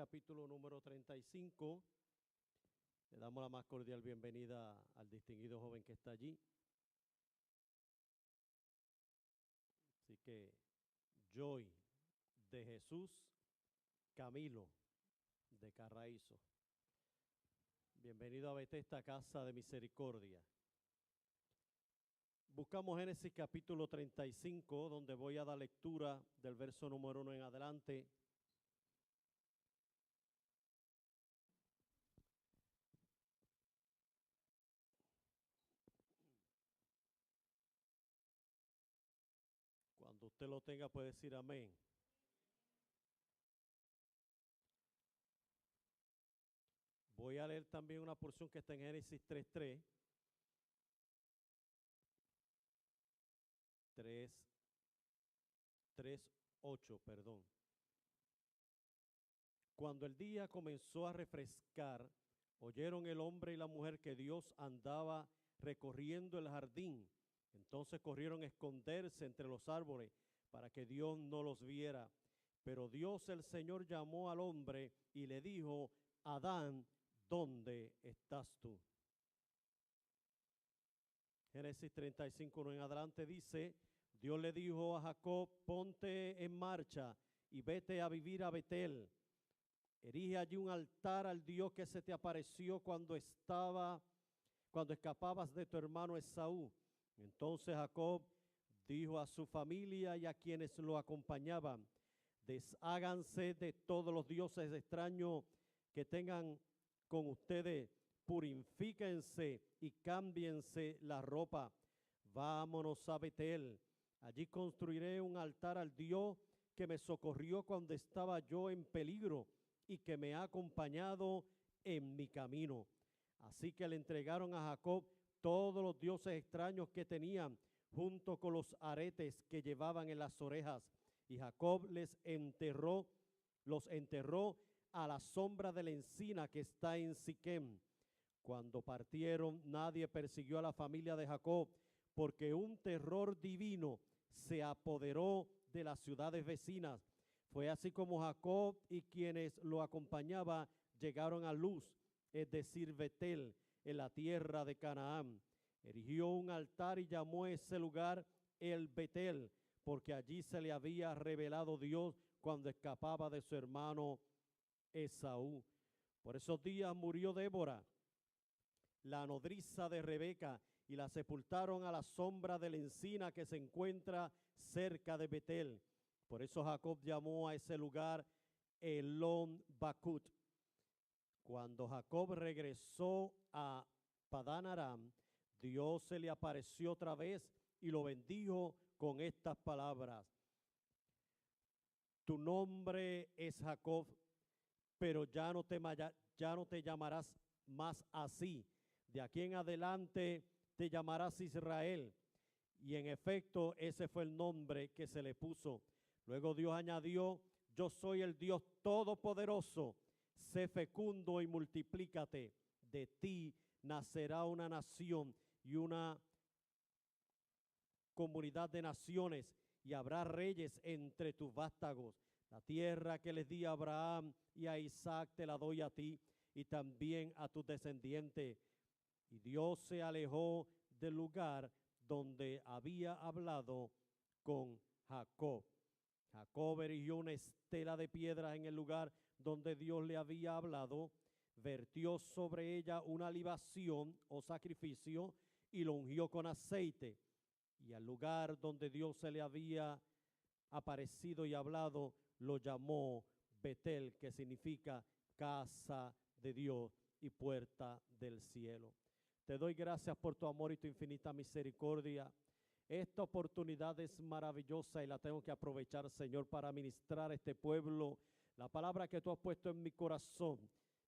capítulo número 35. Le damos la más cordial bienvenida al distinguido joven que está allí. Así que, Joy de Jesús Camilo de Carraízo. Bienvenido a Bethesda, Casa de Misericordia. Buscamos Génesis capítulo 35, donde voy a dar lectura del verso número 1 en adelante. Cuando usted lo tenga puede decir amén. Voy a leer también una porción que está en Génesis 3:3. 3:8, perdón. Cuando el día comenzó a refrescar, oyeron el hombre y la mujer que Dios andaba recorriendo el jardín. Entonces corrieron a esconderse entre los árboles para que Dios no los viera. Pero Dios el Señor llamó al hombre y le dijo: Adán, ¿dónde estás tú? Génesis 35, en adelante dice: Dios le dijo a Jacob: ponte en marcha y vete a vivir a Betel. Erige allí un altar al Dios que se te apareció cuando escapabas de tu hermano Esaú. Entonces Jacob dijo a su familia y a quienes lo acompañaban: desháganse de todos los dioses extraños que tengan con ustedes, purifíquense y cámbiense la ropa. Vámonos a Betel. Allí construiré un altar al Dios que me socorrió cuando estaba yo en peligro y que me ha acompañado en mi camino. Así que le entregaron a Jacob todos los dioses extraños que tenían, junto con los aretes que llevaban en las orejas. Y Jacob los enterró a la sombra de la encina que está en Siquem. Cuando partieron, nadie persiguió a la familia de Jacob, porque un terror divino se apoderó de las ciudades vecinas. Fue así como Jacob y quienes lo acompañaban llegaron a Luz, es decir, Betel, en la tierra de Canaán. Erigió un altar y llamó ese lugar el Betel, porque allí se le había revelado Dios cuando escapaba de su hermano Esaú. Por esos días murió Débora, la nodriza de Rebeca, y la sepultaron a la sombra de la encina que se encuentra cerca de Betel. Por eso Jacob llamó a ese lugar Elón Bacut. Cuando Jacob regresó a Padán Aram, Dios se le apareció otra vez y lo bendijo con estas palabras: tu nombre es Jacob, pero ya no te llamarás más así. De aquí en adelante te llamarás Israel. Y en efecto, ese fue el nombre que se le puso. Luego Dios añadió: yo soy el Dios todopoderoso. Sé fecundo y multiplícate. De ti nacerá una nación y una comunidad de naciones, y habrá reyes entre tus vástagos. La tierra que les di a Abraham y a Isaac te la doy a ti y también a tus descendientes. Y Dios se alejó del lugar donde había hablado con Jacob. Jacob erigió una estela de piedras en el lugar donde Dios le había hablado, vertió sobre ella una libación o sacrificio y lo ungió con aceite. Y al lugar donde Dios se le había aparecido y hablado lo llamó Betel, que significa casa de Dios y puerta del cielo. Te doy gracias por tu amor y tu infinita misericordia. Esta oportunidad es maravillosa y la tengo que aprovechar, Señor, para ministrar a este pueblo la palabra que tú has puesto en mi corazón.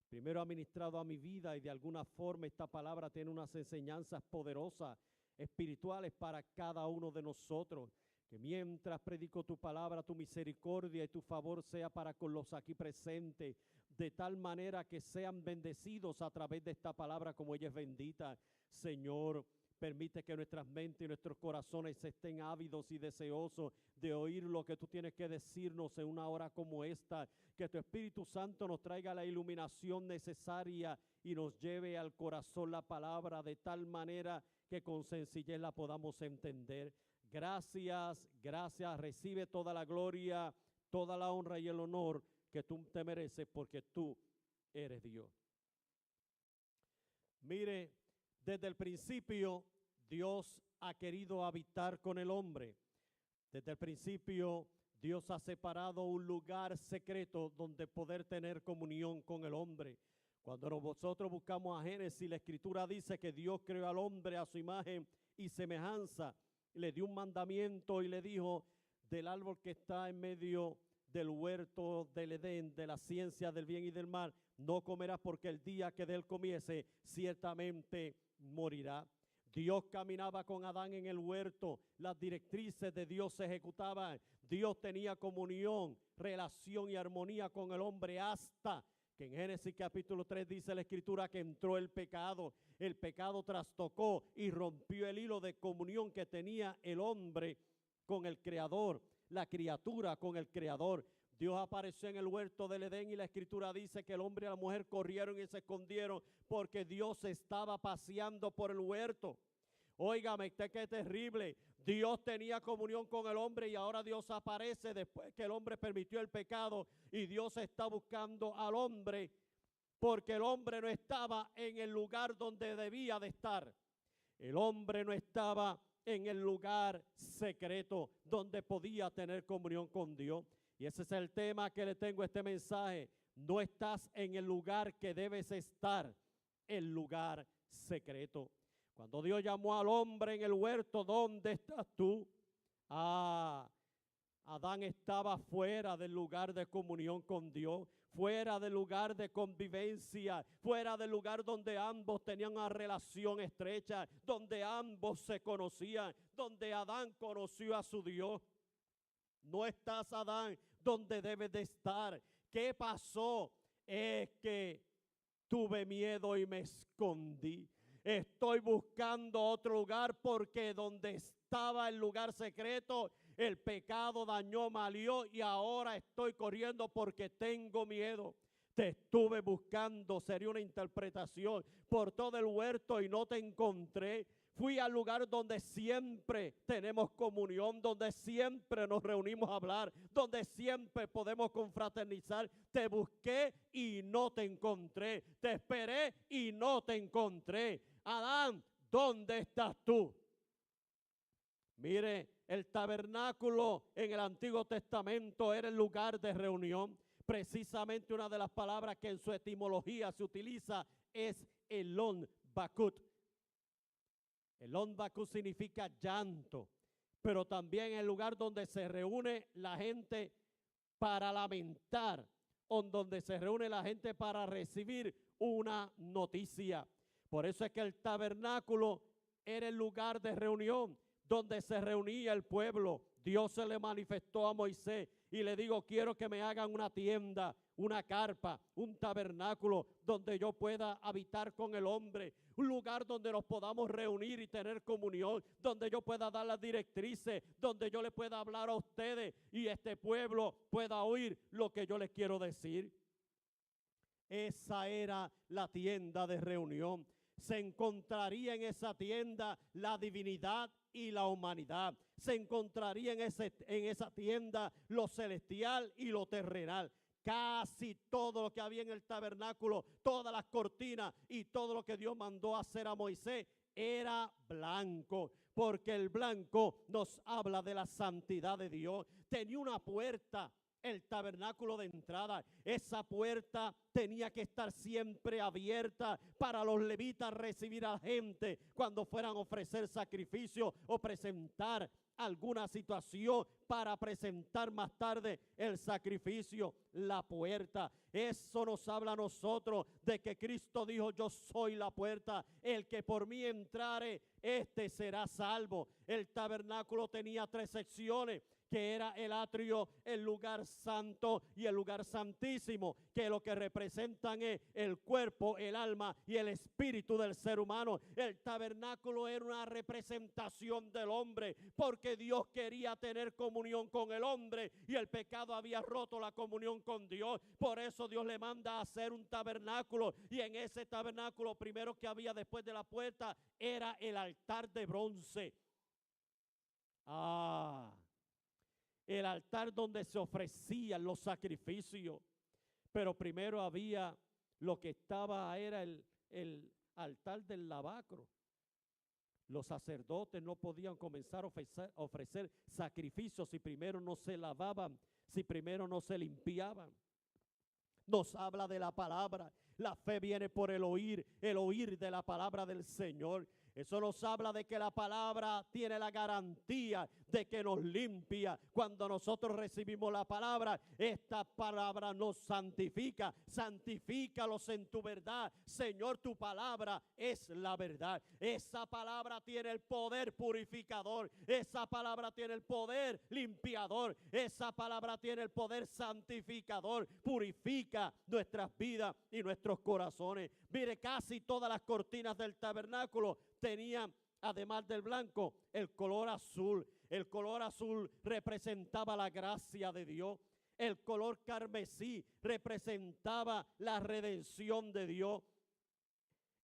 Primero ha ministrado a mi vida y de alguna forma esta palabra tiene unas enseñanzas poderosas, espirituales para cada uno de nosotros. Que mientras predico tu palabra, tu misericordia y tu favor sea para con los aquí presentes, de tal manera que sean bendecidos a través de esta palabra como ella es bendita. Señor, Permite que nuestras mentes y nuestros corazones estén ávidos y deseosos de oír lo que tú tienes que decirnos en una hora como esta. Que tu Espíritu Santo nos traiga la iluminación necesaria y nos lleve al corazón la palabra de tal manera que con sencillez la podamos entender. Gracias, gracias. Recibe toda la gloria, toda la honra y el honor que tú te mereces porque tú eres Dios. Mire, desde el principio Dios ha querido habitar con el hombre. Desde el principio Dios ha separado un lugar secreto donde poder tener comunión con el hombre. Cuando nosotros buscamos a Génesis, la Escritura dice que Dios creó al hombre a su imagen y semejanza. Le dio un mandamiento y le dijo: del árbol que está en medio del huerto del Edén, de la ciencia del bien y del mal, no comerás, porque el día que de él comiese, ciertamente morirá. Dios caminaba con Adán en el huerto, las directrices de Dios se ejecutaban, Dios tenía comunión, relación y armonía con el hombre, hasta que en Génesis capítulo 3 dice la Escritura que entró el pecado trastocó y rompió el hilo de comunión que tenía el hombre con el Creador, la criatura con el Creador. Dios apareció en el huerto del Edén y la Escritura dice que el hombre y la mujer corrieron y se escondieron porque Dios estaba paseando por el huerto. Óigame, qué terrible. Dios tenía comunión con el hombre y ahora Dios aparece después que el hombre permitió el pecado y Dios está buscando al hombre porque el hombre no estaba en el lugar donde debía de estar. El hombre no estaba en el lugar secreto donde podía tener comunión con Dios. Y ese es el tema que le tengo este mensaje. No estás en el lugar que debes estar, el lugar secreto. Cuando Dios llamó al hombre en el huerto, ¿dónde estás tú? Adán estaba fuera del lugar de comunión con Dios, fuera del lugar de convivencia, fuera del lugar donde ambos tenían una relación estrecha, donde ambos se conocían, donde Adán conoció a su Dios. No estás, Adán, donde debes de estar. ¿Qué pasó? Es que tuve miedo y me escondí. Estoy buscando otro lugar porque donde estaba el lugar secreto, el pecado dañó, malió y ahora estoy corriendo porque tengo miedo. Te estuve buscando, sería una interpretación, por todo el huerto y no te encontré. Fui al lugar donde siempre tenemos comunión, donde siempre nos reunimos a hablar, donde siempre podemos confraternizar. Te busqué y no te encontré. Te esperé y no te encontré. Adán, ¿dónde estás tú? Mire, el tabernáculo en el Antiguo Testamento era el lugar de reunión. Precisamente una de las palabras que en su etimología se utiliza es Elon Bakut. Elon Bakut significa llanto, pero también el lugar donde se reúne la gente para lamentar, o donde se reúne la gente para recibir una noticia. Por eso es que el tabernáculo era el lugar de reunión donde se reunía el pueblo. Dios se le manifestó a Moisés y le dijo: quiero que me hagan una tienda, una carpa, un tabernáculo donde yo pueda habitar con el hombre, un lugar donde nos podamos reunir y tener comunión, donde yo pueda dar las directrices, donde yo le pueda hablar a ustedes y este pueblo pueda oír lo que yo les quiero decir. Esa era la tienda de reunión. Se encontraría en esa tienda la divinidad y la humanidad. Se encontraría en esa tienda lo celestial y lo terrenal. Casi todo lo que había en el tabernáculo, todas las cortinas y todo lo que Dios mandó hacer a Moisés era blanco, porque el blanco nos habla de la santidad de Dios. Tenía una puerta, el tabernáculo de entrada. Esa puerta tenía que estar siempre abierta para los levitas recibir a la gente cuando fueran a ofrecer sacrificio o presentar alguna situación para presentar más tarde el sacrificio. La puerta, eso nos habla a nosotros de que Cristo dijo: yo soy la puerta, el que por mí entrare, este será salvo. El tabernáculo tenía 3 secciones que era el atrio, el lugar santo y el lugar santísimo, que lo que representan es el cuerpo, el alma y el espíritu del ser humano. El tabernáculo era una representación del hombre, porque Dios quería tener comunión con el hombre y el pecado había roto la comunión con Dios. Por eso Dios le manda a hacer un tabernáculo, y en ese tabernáculo primero que había después de la puerta era el altar de bronce. El altar donde se ofrecían los sacrificios. Pero primero había lo que era el altar del lavacro. Los sacerdotes no podían comenzar a ofrecer sacrificios si primero no se lavaban, si primero no se limpiaban. Nos habla de la palabra. La fe viene por el oír de la palabra del Señor. Eso nos habla de que la palabra tiene la garantía de que nos limpia. Cuando nosotros recibimos la palabra, esta palabra nos santifica. Santifícalos en tu verdad. Señor, tu palabra es la verdad. Esa palabra tiene el poder purificador. Esa palabra tiene el poder limpiador. Esa palabra tiene el poder santificador. Purifica nuestras vidas y nuestros corazones. Mire, casi todas las cortinas del tabernáculo tenían, además del blanco, el color azul. El color azul representaba la gracia de Dios. El color carmesí representaba la redención de Dios.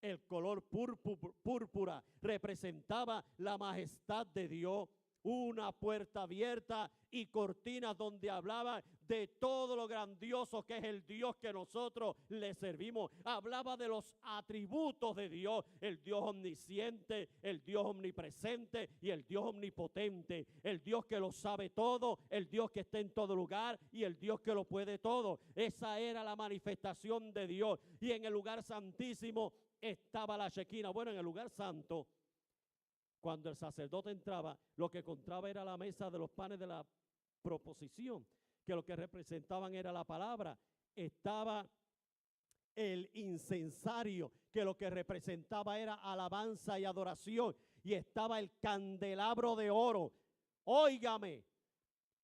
El color púrpura representaba la majestad de Dios. Una puerta abierta y cortinas donde hablaba de todo lo grandioso que es el Dios que nosotros le servimos. Hablaba de los atributos de Dios: el Dios omnisciente, el Dios omnipresente y el Dios omnipotente. El Dios que lo sabe todo, el Dios que está en todo lugar y el Dios que lo puede todo. Esa era la manifestación de Dios. Y en el lugar santísimo estaba la Shekinah. Bueno, en el lugar santo, cuando el sacerdote entraba, lo que encontraba era la mesa de los panes de la proposición, que lo que representaban era la palabra. Estaba el incensario, que lo que representaba era alabanza y adoración. Y estaba el candelabro de oro. Óigame,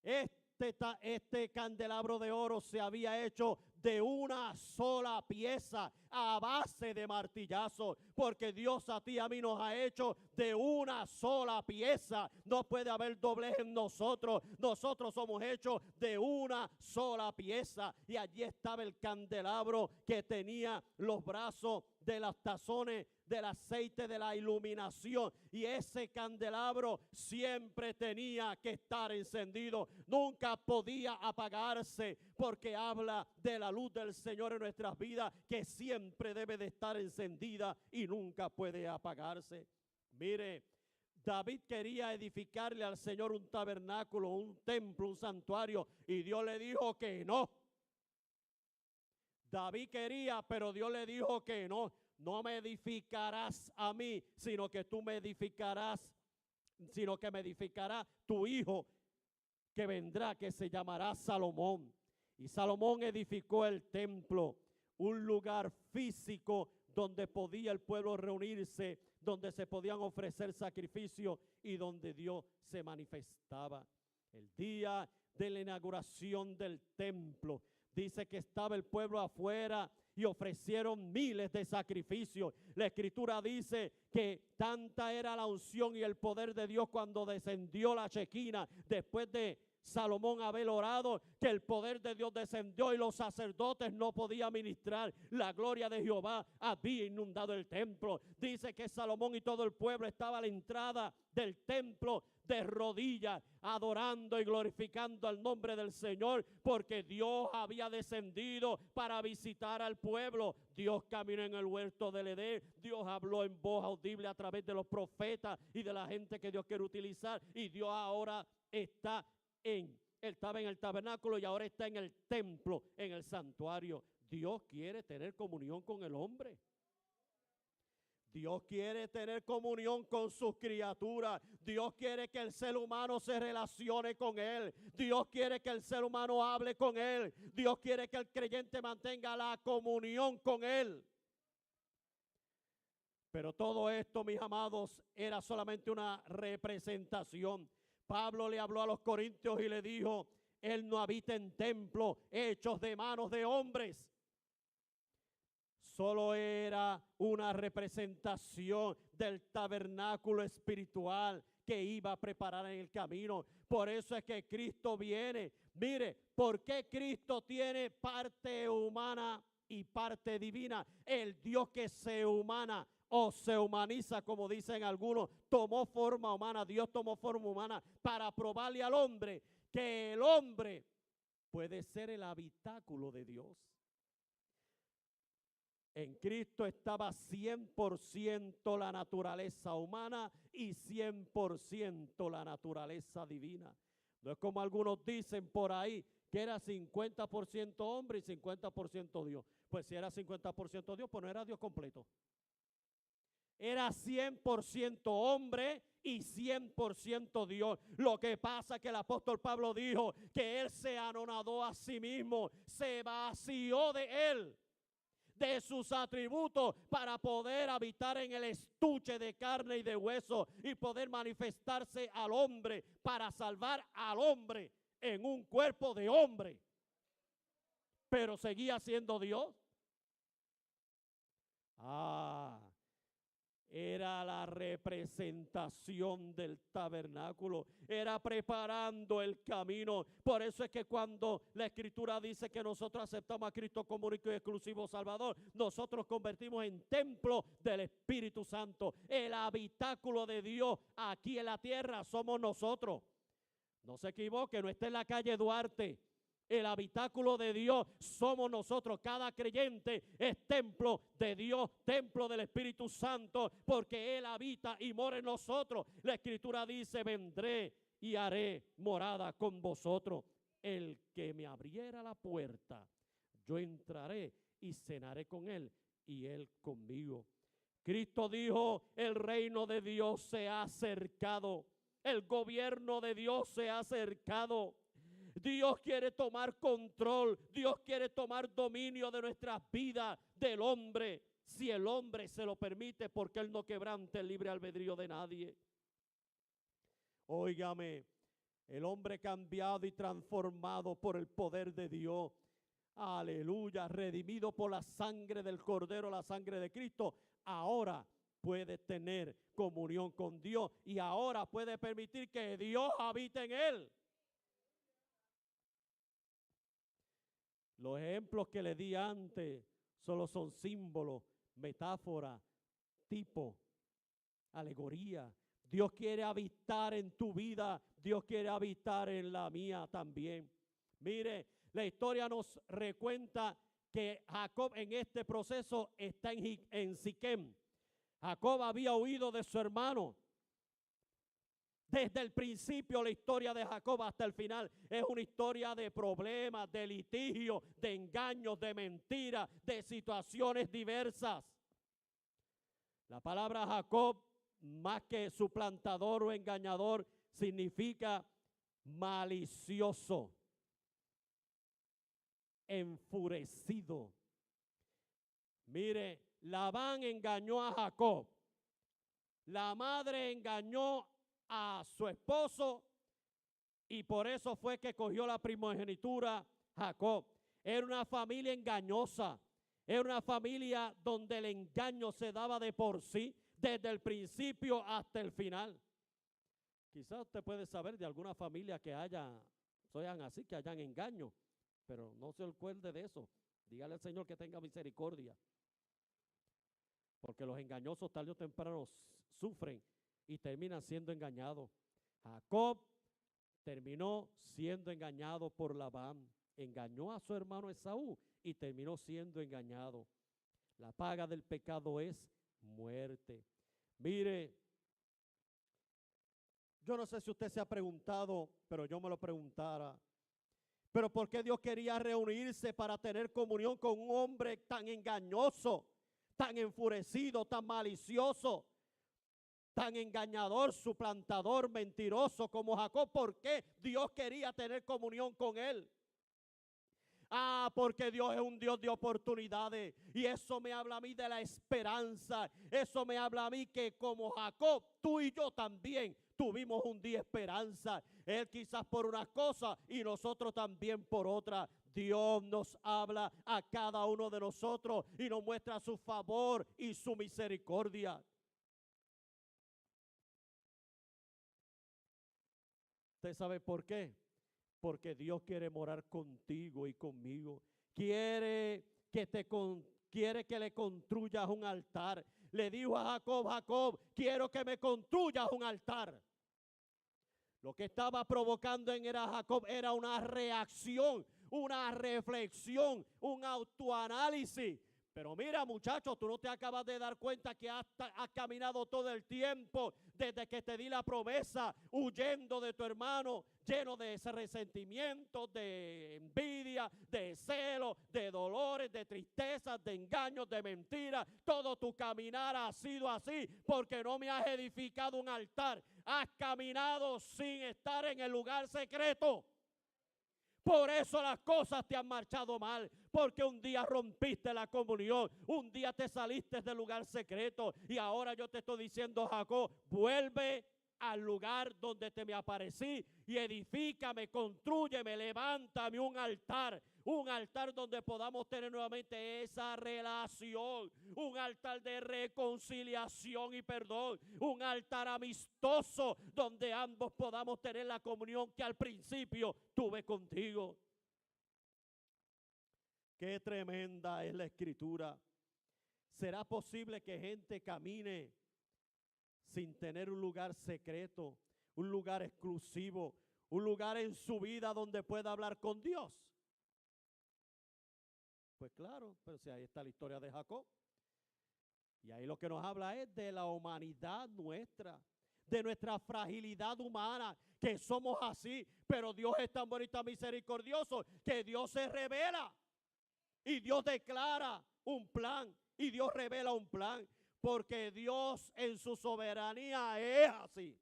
este candelabro de oro se había hecho de una sola pieza a base de martillazo, porque Dios a ti y a mí nos ha hecho de una sola pieza. No puede haber doblez en nosotros. Nosotros somos hechos de una sola pieza. Y allí estaba el candelabro que tenía los brazos de los tazones del aceite de la iluminación, y ese candelabro siempre tenía que estar encendido, nunca podía apagarse, porque habla de la luz del Señor en nuestras vidas, que siempre debe de estar encendida y nunca puede apagarse. Mire, David quería edificarle al Señor un tabernáculo, un templo, un santuario, y Dios le dijo que no. David quería, pero Dios le dijo que no. No me edificarás a mí, sino que me edificará tu hijo que vendrá, que se llamará Salomón. Y Salomón edificó el templo, un lugar físico donde podía el pueblo reunirse, donde se podían ofrecer sacrificios y donde Dios se manifestaba. El día de la inauguración del templo, dice que estaba el pueblo afuera y ofrecieron miles de sacrificios. La Escritura dice que tanta era la unción y el poder de Dios cuando descendió la Shekinah, después de Salomón haber orado, que el poder de Dios descendió y los sacerdotes no podían ministrar. La gloria de Jehová había inundado el templo. Dice que Salomón y todo el pueblo estaba a la entrada del templo de rodillas, adorando y glorificando al nombre del Señor, porque Dios había descendido para visitar al pueblo. Dios caminó en el huerto del Edén. Dios habló en voz audible a través de los profetas y de la gente que Dios quiere utilizar. Y Dios ahora estaba en el tabernáculo y ahora está en el templo, en el santuario. Dios quiere tener comunión con el hombre. Dios quiere tener comunión con sus criaturas. Dios quiere que el ser humano se relacione con Él. Dios quiere que el ser humano hable con Él. Dios quiere que el creyente mantenga la comunión con Él. Pero todo esto, mis amados, era solamente una representación, Pablo le habló a los corintios y le dijo, Él no habita en templos hechos de manos de hombres. Solo era una representación del tabernáculo espiritual que iba a preparar en el camino. Por eso es que Cristo viene. Mire, ¿por qué Cristo tiene parte humana y parte divina? El Dios que se humana o se humaniza, como dicen algunos, tomó forma humana. Dios tomó forma humana para probarle al hombre que el hombre puede ser el habitáculo de Dios. En Cristo estaba 100% la naturaleza humana y 100% la naturaleza divina. No es como algunos dicen por ahí que era 50% hombre y 50% Dios. Pues si era 50% Dios, pues no era Dios completo. Era 100% hombre y 100% Dios. Lo que pasa es que el apóstol Pablo dijo que él se anonadó a sí mismo, se vació de él, de sus atributos, para poder habitar en el estuche de carne y de hueso y poder manifestarse al hombre para salvar al hombre en un cuerpo de hombre. Pero seguía siendo Dios. Era la representación del tabernáculo, era preparando el camino. Por eso es que cuando la Escritura dice que nosotros aceptamos a Cristo como único y exclusivo Salvador, nosotros convertimos en templo del Espíritu Santo. El habitáculo de Dios aquí en la tierra somos nosotros. No se equivoque, no está en la calle Duarte. El habitáculo de Dios somos nosotros. Cada creyente es templo de Dios, templo del Espíritu Santo, porque Él habita y mora en nosotros. La Escritura dice, vendré y haré morada con vosotros. El que me abriera la puerta, yo entraré y cenaré con Él y Él conmigo. Cristo dijo, el reino de Dios se ha acercado. El gobierno de Dios se ha acercado. Dios quiere tomar control, Dios quiere tomar dominio de nuestras vidas, del hombre, si el hombre se lo permite, porque Él no quebrante el libre albedrío de nadie. Óigame, el hombre cambiado y transformado por el poder de Dios, aleluya, redimido por la sangre del Cordero, la sangre de Cristo, ahora puede tener comunión con Dios y ahora puede permitir que Dios habite en él. Los ejemplos que le di antes solo son símbolos, metáforas, tipo, alegoría. Dios quiere habitar en tu vida, Dios quiere habitar en la mía también. Mire, la historia nos recuenta que Jacob en este proceso está en Siquem. Jacob había huido de su hermano. Desde el principio la historia de Jacob hasta el final es una historia de problemas, de litigios, de engaños, de mentiras, de situaciones diversas. La palabra Jacob, más que suplantador o engañador, significa malicioso, enfurecido. Mire, Labán engañó a Jacob. La madre engañó a su esposo y por eso fue que cogió la primogenitura Jacob. Era una familia engañosa, era una familia donde el engaño se daba de por sí, desde el principio hasta el final. Quizás usted puede saber de alguna familia que sean así, que hayan engaño, pero no se acuerde de eso. Dígale al Señor que tenga misericordia, porque los engañosos tarde o temprano sufren y terminan siendo engañados. Jacob terminó siendo engañado por Labán. Engañó a su hermano Esaú y terminó siendo engañado. La paga del pecado es muerte. Mire, yo no sé si usted se ha preguntado, pero yo me lo preguntara. Pero ¿por qué Dios quería reunirse para tener comunión con un hombre tan engañoso, tan enfurecido, tan malicioso, tan engañador, suplantador, mentiroso como Jacob? ¿Por qué Dios quería tener comunión con él? Porque Dios es un Dios de oportunidades. Y eso me habla a mí de la esperanza. Eso me habla a mí que como Jacob, tú y yo también tuvimos un día esperanza. Él quizás por una cosa y nosotros también por otra. Dios nos habla a cada uno de nosotros y nos muestra su favor y su misericordia. ¿Usted sabe por qué? Porque Dios quiere morar contigo y conmigo. Quiere que le construyas un altar. Le dijo a Jacob, Jacob, quiero que me construyas un altar. Lo que estaba provocando en Jacob era una reacción, una reflexión, un autoanálisis. Pero mira, muchachos, tú no te acabas de dar cuenta que has caminado todo el tiempo desde que te di la promesa, huyendo de tu hermano, lleno de ese resentimiento, de envidia, de celo, de dolores, de tristezas, de engaños, de mentiras. Todo tu caminar ha sido así porque no me has edificado un altar. Has caminado sin estar en el lugar secreto. Por eso las cosas te han marchado mal, porque un día rompiste la comunión, un día te saliste del lugar secreto y ahora yo te estoy diciendo, Jacob, vuelve al lugar donde te me aparecí y edifícame, constrúyeme, levántame un altar donde podamos tener nuevamente esa relación, un altar de reconciliación y perdón, un altar amistoso donde ambos podamos tener la comunión que al principio tuve contigo. Qué tremenda es la Escritura. ¿Será posible que gente camine sin tener un lugar secreto, un lugar exclusivo, un lugar en su vida donde pueda hablar con Dios? Pues claro, pero si ahí está la historia de Jacob. Y ahí lo que nos habla es de la humanidad nuestra, de nuestra fragilidad humana, que somos así, pero Dios es tan bonito y misericordioso que Dios se revela y Dios declara un plan y Dios revela un plan, porque Dios en su soberanía es así.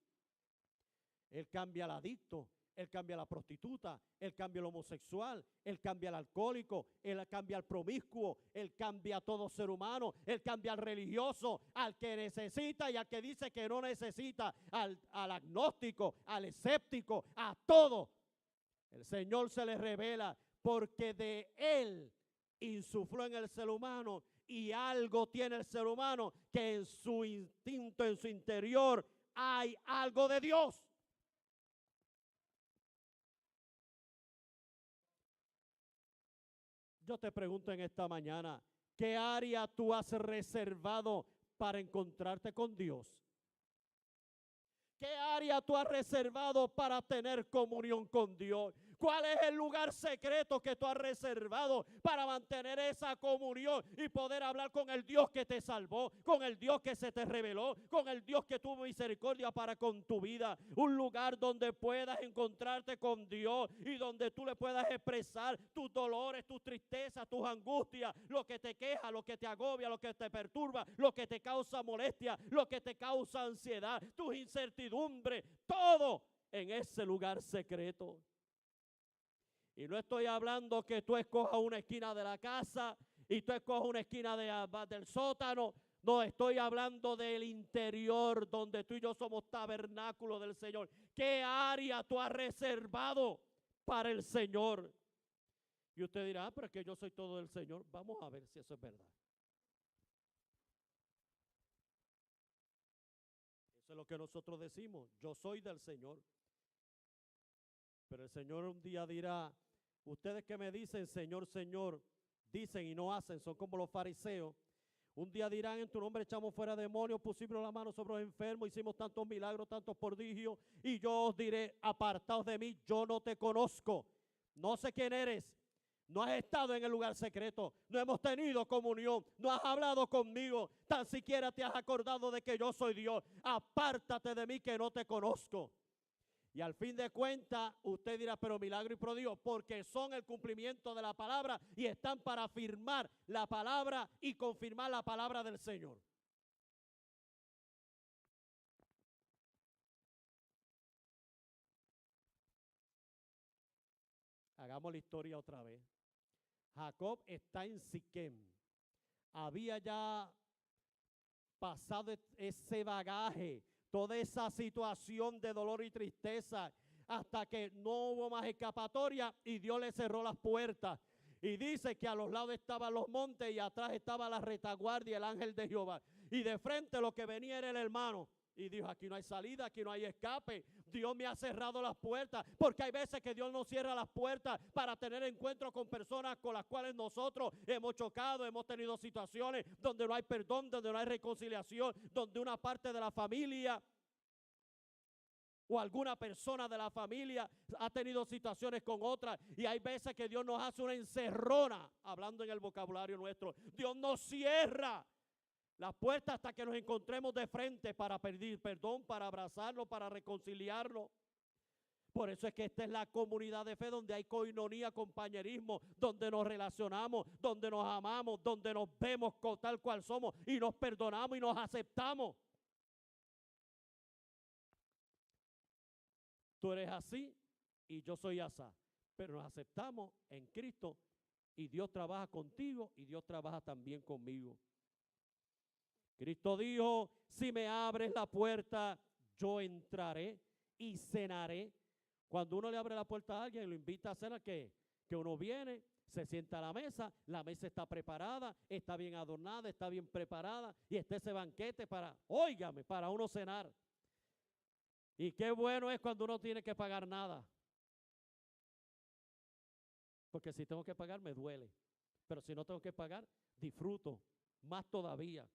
Él cambia al adicto, Él cambia a la prostituta, Él cambia al homosexual, Él cambia al alcohólico, Él cambia al promiscuo, Él cambia a todo ser humano, Él cambia al religioso, al que necesita y al que dice que no necesita, al agnóstico, al escéptico, a todo. El Señor se le revela porque de Él insufló en el ser humano y algo tiene el ser humano que en su instinto, en su interior, hay algo de Dios. Yo te pregunto en esta mañana, ¿qué área tú has reservado para encontrarte con Dios? ¿Qué área tú has reservado para tener comunión con Dios? ¿Cuál es el lugar secreto que tú has reservado para mantener esa comunión y poder hablar con el Dios que te salvó, con el Dios que se te reveló, con el Dios que tuvo misericordia para con tu vida? Un lugar donde puedas encontrarte con Dios y donde tú le puedas expresar tus dolores, tus tristezas, tus angustias, lo que te queja, lo que te agobia, lo que te perturba, lo que te causa molestia, lo que te causa ansiedad, tus incertidumbres, todo en ese lugar secreto. Y no estoy hablando que tú escojas una esquina de la casa y tú escojas una esquina del sótano. No, estoy hablando del interior donde tú y yo somos tabernáculo del Señor. ¿Qué área tú has reservado para el Señor? Y usted dirá, pero es que yo soy todo del Señor. Vamos a ver si eso es verdad. Eso es lo que nosotros decimos. Yo soy del Señor. Pero el Señor un día dirá, ustedes que me dicen, Señor, Señor, dicen y no hacen, son como los fariseos. Un día dirán, en tu nombre echamos fuera demonios, pusimos la mano sobre los enfermos, hicimos tantos milagros, tantos prodigios, y yo os diré, apartaos de mí, yo no te conozco, no sé quién eres, no has estado en el lugar secreto, no hemos tenido comunión, no has hablado conmigo, tan siquiera te has acordado de que yo soy Dios, apártate de mí que no te conozco. Y al fin de cuentas, usted dirá, pero milagro y prodigio, porque son el cumplimiento de la palabra y están para afirmar la palabra y confirmar la palabra del Señor. Hagamos la historia otra vez. Jacob está en Siquem. Había ya pasado ese bagaje toda esa situación de dolor y tristeza, hasta que no hubo más escapatoria y Dios le cerró las puertas. Y dice que a los lados estaban los montes y atrás estaba la retaguardia, el ángel de Jehová. Y de frente lo que venía era el hermano. Y dijo, aquí no hay salida, aquí no hay escape. Dios me ha cerrado las puertas. Porque hay veces que Dios nos cierra las puertas para tener encuentros con personas con las cuales nosotros hemos chocado, hemos tenido situaciones donde no hay perdón, donde no hay reconciliación, donde una parte de la familia o alguna persona de la familia ha tenido situaciones con otra, y hay veces que Dios nos hace una encerrona, hablando en el vocabulario nuestro. Dios nos cierra las puertas hasta que nos encontremos de frente para pedir perdón, para abrazarlo, para reconciliarlo. Por eso es que esta es la comunidad de fe donde hay coinonía, compañerismo, donde nos relacionamos, donde nos amamos, donde nos vemos tal cual somos y nos perdonamos y nos aceptamos. Tú eres así y yo soy asá, pero nos aceptamos en Cristo y Dios trabaja contigo y Dios trabaja también conmigo. Cristo dijo, si me abres la puerta, yo entraré y cenaré. Cuando uno le abre la puerta a alguien y lo invita a cenar, que uno viene, se sienta a la mesa está preparada, está bien adornada, está bien preparada y está ese banquete para, óigame, para uno cenar. Y qué bueno es cuando uno tiene que pagar nada. Porque si tengo que pagar me duele. Pero si no tengo que pagar, disfruto más todavía.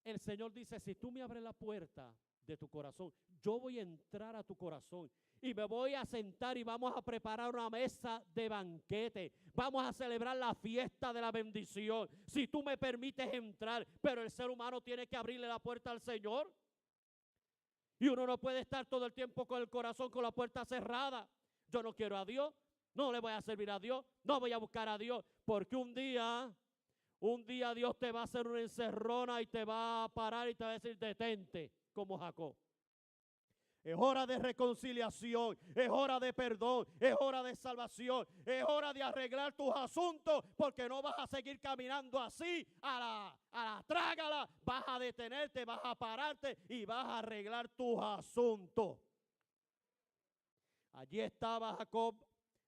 El Señor dice, si tú me abres la puerta de tu corazón, yo voy a entrar a tu corazón y me voy a sentar y vamos a preparar una mesa de banquete. Vamos a celebrar la fiesta de la bendición. Si tú me permites entrar, pero el ser humano tiene que abrirle la puerta al Señor. Y uno no puede estar todo el tiempo con el corazón con la puerta cerrada. Yo no quiero a Dios, no le voy a servir a Dios, no voy a buscar a Dios, porque un día Dios te va a hacer una encerrona y te va a parar y te va a decir, detente, como Jacob. Es hora de reconciliación, es hora de perdón, es hora de salvación, es hora de arreglar tus asuntos, porque no vas a seguir caminando así a la trágala, vas a detenerte, vas a pararte y vas a arreglar tus asuntos. Allí estaba Jacob,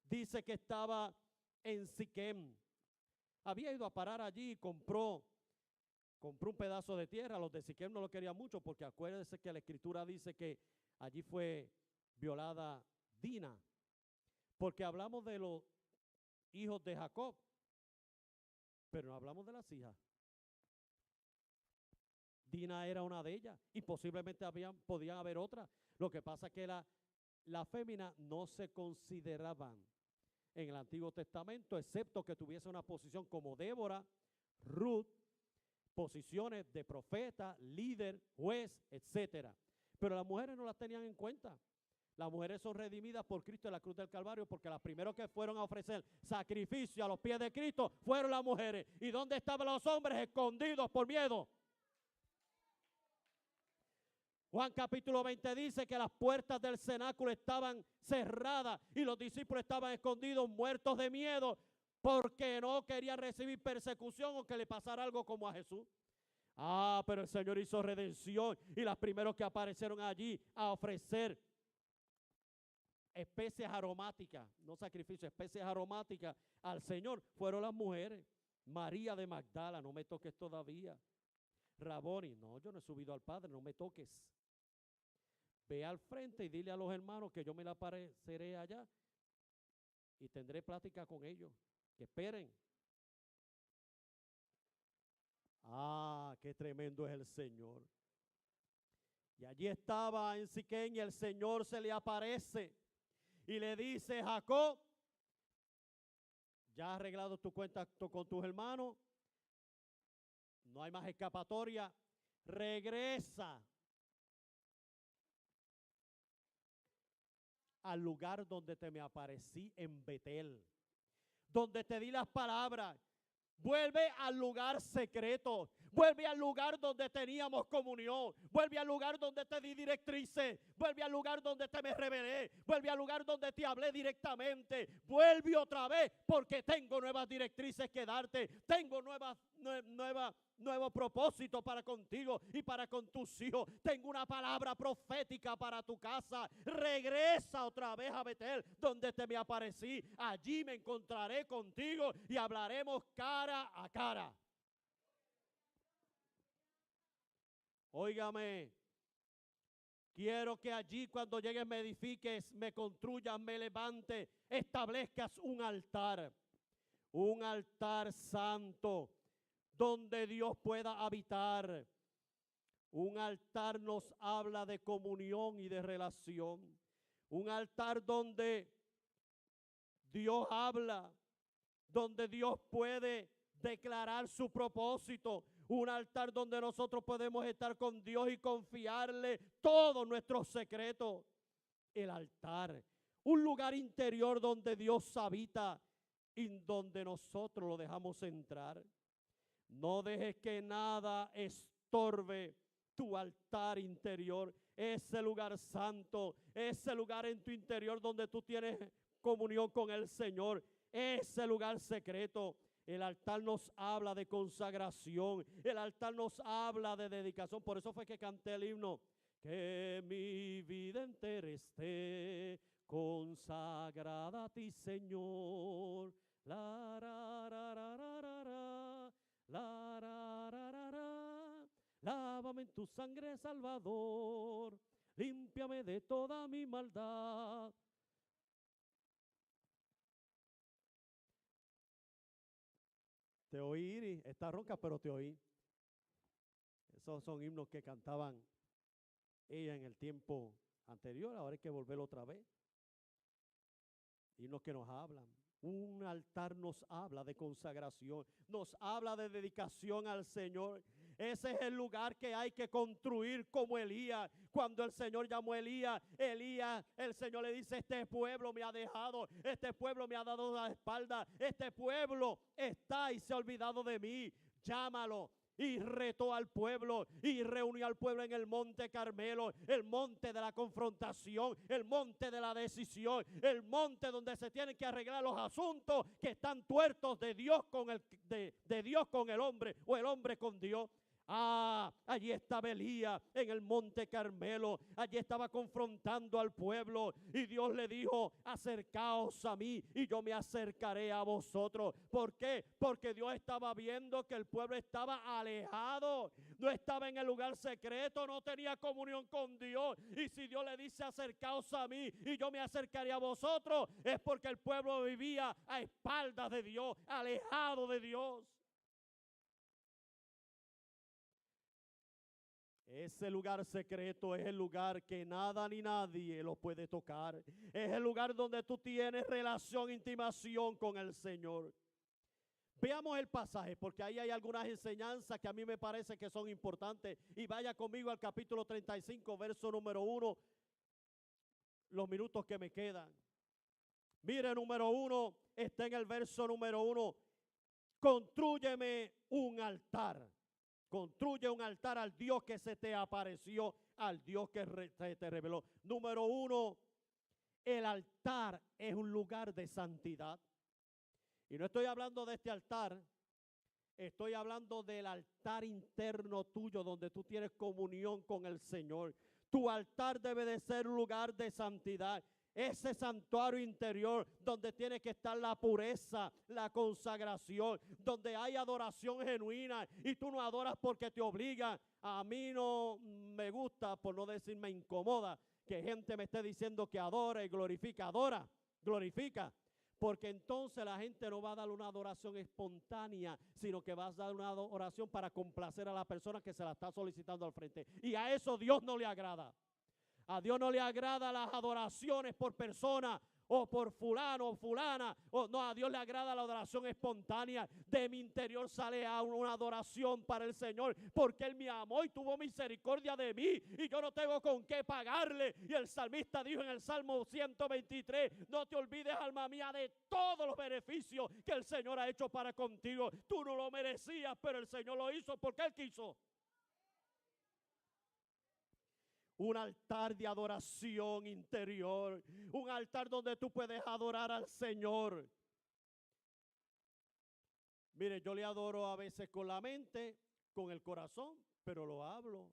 dice que estaba en Siquem. Había ido a parar allí y compró un pedazo de tierra. Los de Siquem no lo querían mucho porque acuérdense que la escritura dice que allí fue violada Dina, porque hablamos de los hijos de Jacob, pero no hablamos de las hijas. Dina era una de ellas y posiblemente podían haber otras. Lo que pasa es que las féminas no se consideraban en el Antiguo Testamento, excepto que tuviese una posición como Débora, Ruth, posiciones de profeta, líder, juez, etcétera. Pero las mujeres no las tenían en cuenta. Las mujeres son redimidas por Cristo en la cruz del Calvario, porque las primeras que fueron a ofrecer sacrificio a los pies de Cristo fueron las mujeres. ¿Y dónde estaban los hombres? Escondidos por miedo. Juan capítulo 20 dice que las puertas del cenáculo estaban cerradas y los discípulos estaban escondidos, muertos de miedo, porque no querían recibir persecución o que le pasara algo como a Jesús. Pero el Señor hizo redención y las primeros que aparecieron allí a ofrecer especies aromáticas, no sacrificios, especies aromáticas al Señor, fueron las mujeres. María de Magdala, no me toques todavía. Raboni, no, yo no he subido al Padre, no me toques. Ve al frente y dile a los hermanos que yo me la apareceré allá y tendré plática con ellos. Que esperen. Qué tremendo es el Señor. Y allí estaba en Siquem y el Señor se le aparece y le dice, Jacob, ya has arreglado tu cuenta con tus hermanos, no hay más escapatoria, regresa al lugar donde te me aparecí en Betel, donde te di las palabras. Vuelve al lugar secreto, Vuelve al lugar donde teníamos comunión. Vuelve al lugar donde te di directrices. Vuelve al lugar donde te me revelé. Vuelve al lugar donde te hablé directamente. Vuelve otra vez porque tengo nuevas directrices que darte. Tengo nuevo propósito para contigo y para con tus hijos. Tengo una palabra profética para tu casa. Regresa otra vez a Betel, donde te me aparecí. Allí me encontraré contigo y hablaremos cara a cara. Óigame, quiero que allí cuando llegues me edifiques, me construyas, me levantes, establezcas un altar santo, donde Dios pueda habitar. Un altar nos habla de comunión y de relación. Un altar donde Dios habla, donde Dios puede declarar su propósito. Un altar donde nosotros podemos estar con Dios y confiarle todos nuestros secretos. El altar, un lugar interior donde Dios habita y donde nosotros lo dejamos entrar. No dejes que nada estorbe tu altar interior, ese lugar santo, ese lugar en tu interior donde tú tienes comunión con el Señor, ese lugar secreto. El altar nos habla de consagración, el altar nos habla de dedicación. Por eso fue que canté el himno, que mi vida entera esté consagrada a ti, Señor. La, ra, ra, ra, ra, ra, ra. La, ra, ra, ra, ra. Lávame en tu sangre, Salvador, límpiame de toda mi maldad. Te oí, Iris, está ronca, pero te oí. Esos son himnos que cantaban ella en el tiempo anterior, ahora hay que volverlo otra vez. Himnos que nos hablan. Un altar nos habla de consagración, nos habla de dedicación al Señor. Ese es el lugar que hay que construir como Elías. Cuando el Señor llamó a Elías, el Señor le dice, este pueblo me ha dejado, este pueblo me ha dado la espalda, este pueblo está y se ha olvidado de mí, llámalo. Y retó al pueblo y reunió al pueblo en el monte Carmelo, el monte de la confrontación, el monte de la decisión, el monte donde se tienen que arreglar los asuntos que están tuertos de Dios de Dios con el hombre o el hombre con Dios. Allí estaba Elías en el monte Carmelo, allí estaba confrontando al pueblo y Dios le dijo, acercaos a mí y yo me acercaré a vosotros. ¿Por qué? Porque Dios estaba viendo que el pueblo estaba alejado, no estaba en el lugar secreto, no tenía comunión con Dios. Y si Dios le dice, acercaos a mí y yo me acercaré a vosotros, es porque el pueblo vivía a espaldas de Dios, alejado de Dios. Ese lugar secreto es el lugar que nada ni nadie lo puede tocar. Es el lugar donde tú tienes relación, intimación con el Señor. Veamos el pasaje, porque ahí hay algunas enseñanzas que a mí me parece que son importantes. Y vaya conmigo al capítulo 35, verso número 1, los minutos que me quedan. Mire, número 1, está en el verso número 1. Constrúyeme un altar. Construye un altar al Dios que se te apareció, al Dios que se te reveló. Número 1, el altar es un lugar de santidad. Y no estoy hablando de este altar, estoy hablando del altar interno tuyo donde tú tienes comunión con el Señor. Tu altar debe de ser un lugar de santidad. Ese santuario interior donde tiene que estar la pureza, la consagración, donde hay adoración genuina y tú no adoras porque te obligan. A mí no me gusta, por no decir me incomoda, que gente me esté diciendo que adora y glorifica. Adora, glorifica. Porque entonces la gente no va a dar una adoración espontánea, sino que va a dar una adoración para complacer a la persona que se la está solicitando al frente. Y a eso Dios no le agrada. A Dios no le agrada las adoraciones por persona o por fulano o fulana. O no, a Dios le agrada la adoración espontánea. De mi interior sale una adoración para el Señor, porque Él me amó y tuvo misericordia de mí, y yo no tengo con qué pagarle. Y el salmista dijo en el Salmo 123, no te olvides, alma mía, de todos los beneficios que el Señor ha hecho para contigo. Tú no lo merecías, pero el Señor lo hizo porque Él quiso. Un altar de adoración interior, un altar donde tú puedes adorar al Señor. Mire, yo le adoro a veces con la mente, con el corazón, pero lo hablo.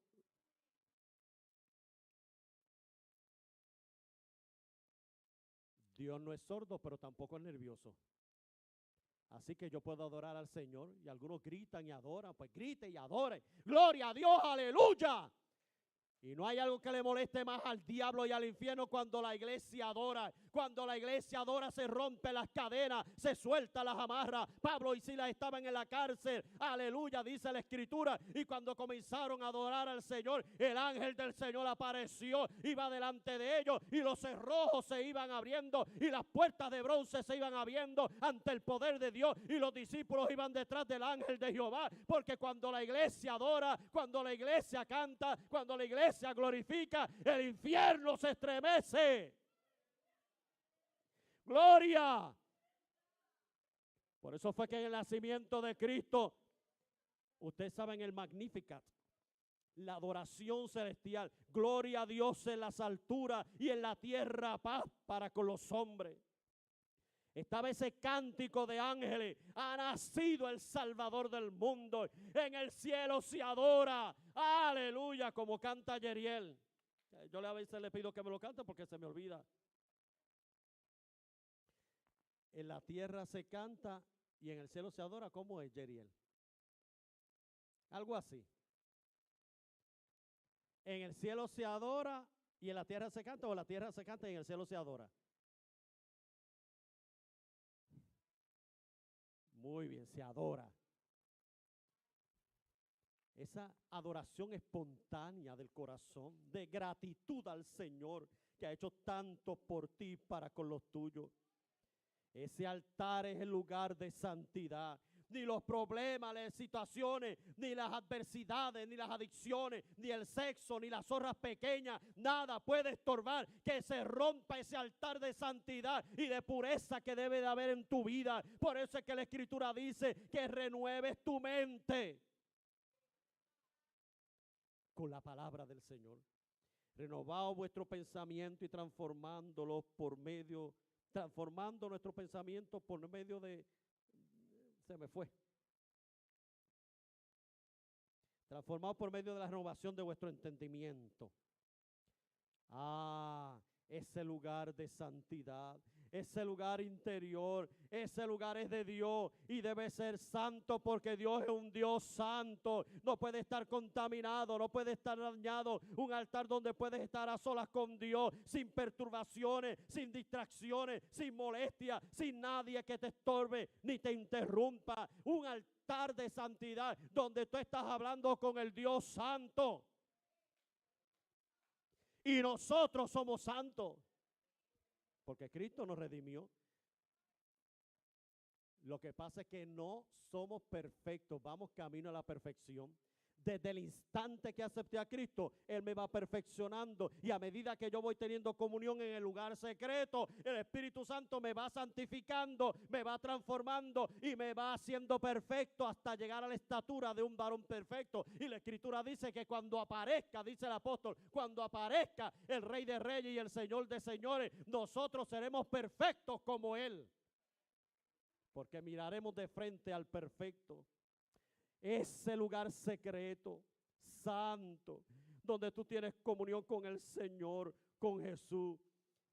Dios no es sordo, pero tampoco es nervioso. Así que yo puedo adorar al Señor, y algunos gritan y adoran, pues grite y adore. Gloria a Dios, aleluya. Y no hay algo que le moleste más al diablo y al infierno cuando la iglesia adora. Cuando la iglesia adora se rompen las cadenas, se suelta las amarras. Pablo y Silas estaban en la cárcel. Aleluya, dice la Escritura. Y cuando comenzaron a adorar al Señor, el ángel del Señor apareció, iba delante de ellos, y los cerrojos se iban abriendo y las puertas de bronce se iban abriendo ante el poder de Dios. Y los discípulos iban detrás del ángel de Jehová. Porque cuando la iglesia adora, cuando la iglesia canta, cuando la iglesia se glorifica, el infierno se estremece. Gloria. Por eso fue que en el nacimiento de Cristo, ustedes saben el Magnificat, la adoración celestial, gloria a Dios en las alturas y en la tierra paz para con los hombres. Estaba ese cántico de ángeles, ha nacido el Salvador del mundo, en el cielo se adora, aleluya, como canta Yeriel. Yo a veces le pido que me lo cante porque se me olvida. En la tierra se canta y en el cielo se adora, ¿cómo es, Yeriel? Algo así. En el cielo se adora y en la tierra se canta, o la tierra se canta y en el cielo se adora. Muy bien, se adora. Esa adoración espontánea del corazón, de gratitud al Señor que ha hecho tanto por ti para con los tuyos. Ese altar es el lugar de santidad. Ni los problemas, las situaciones, ni las adversidades, ni las adicciones, ni el sexo, ni las zorras pequeñas, nada puede estorbar que se rompa ese altar de santidad y de pureza que debe de haber en tu vida. Por eso es que la Escritura dice que renueves tu mente con la palabra del Señor. Renovado vuestro pensamiento y transformando nuestro pensamiento por medio de, se me fue, transformado por medio de la renovación de vuestro entendimiento. Ese lugar de santidad, ese lugar interior, ese lugar es de Dios y debe ser santo, porque Dios es un Dios santo. No puede estar contaminado, no puede estar dañado. Un altar donde puedes estar a solas con Dios, sin perturbaciones, sin distracciones, sin molestia, sin nadie que te estorbe ni te interrumpa. Un altar de santidad donde tú estás hablando con el Dios santo. Y nosotros somos santos, porque Cristo nos redimió. Lo que pasa es que no somos perfectos, vamos camino a la perfección. Desde el instante que acepté a Cristo, Él me va perfeccionando, y a medida que yo voy teniendo comunión en el lugar secreto, el Espíritu Santo me va santificando, me va transformando y me va haciendo perfecto hasta llegar a la estatura de un varón perfecto. Y la Escritura dice que cuando aparezca, dice el apóstol, cuando aparezca el Rey de Reyes y el Señor de Señores, nosotros seremos perfectos como Él, porque miraremos de frente al perfecto. Ese lugar secreto, santo, donde tú tienes comunión con el Señor, con Jesús.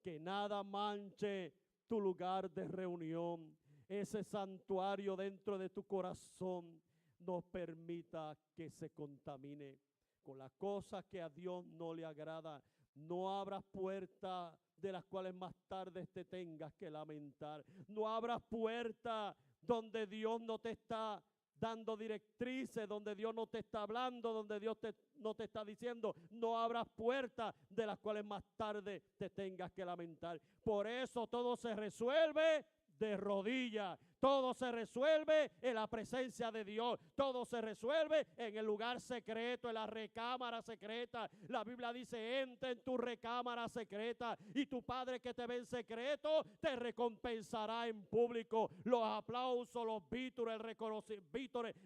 Que nada manche tu lugar de reunión. Ese santuario dentro de tu corazón no permita que se contamine con las cosas que a Dios no le agrada. No abras puertas de las cuales más tarde te tengas que lamentar. No abras puertas donde Dios no te está dando directrices, donde Dios no te está hablando, donde Dios no te está diciendo, no abras puertas de las cuales más tarde te tengas que lamentar. Por eso todo se resuelve de rodillas. Todo se resuelve en la presencia de Dios. Todo se resuelve en el lugar secreto, en la recámara secreta. La Biblia dice, entra en tu recámara secreta y tu Padre que te ve en secreto te recompensará en público. Los aplausos, los vítores,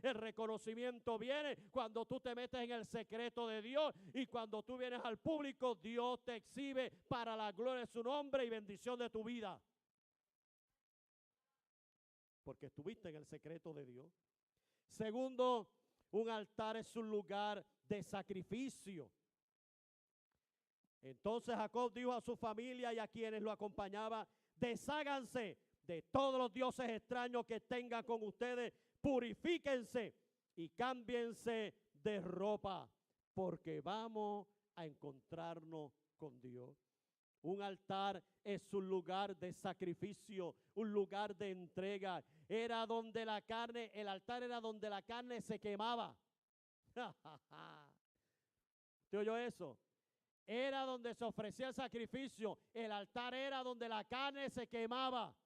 el reconocimiento viene cuando tú te metes en el secreto de Dios, y cuando tú vienes al público, Dios te exhibe para la gloria de su nombre y bendición de tu vida. Porque estuviste en el secreto de Dios. Segundo, un altar es un lugar de sacrificio. Entonces Jacob dijo a su familia y a quienes lo acompañaban, desháganse de todos los dioses extraños que tengan con ustedes, purifíquense y cámbiense de ropa, porque vamos a encontrarnos con Dios. Un altar es un lugar de sacrificio, un lugar de entrega. Era donde la carne, el altar era donde la carne se quemaba. ¿Usted oyó eso? Era donde se ofrecía el sacrificio. El altar era donde la carne se quemaba.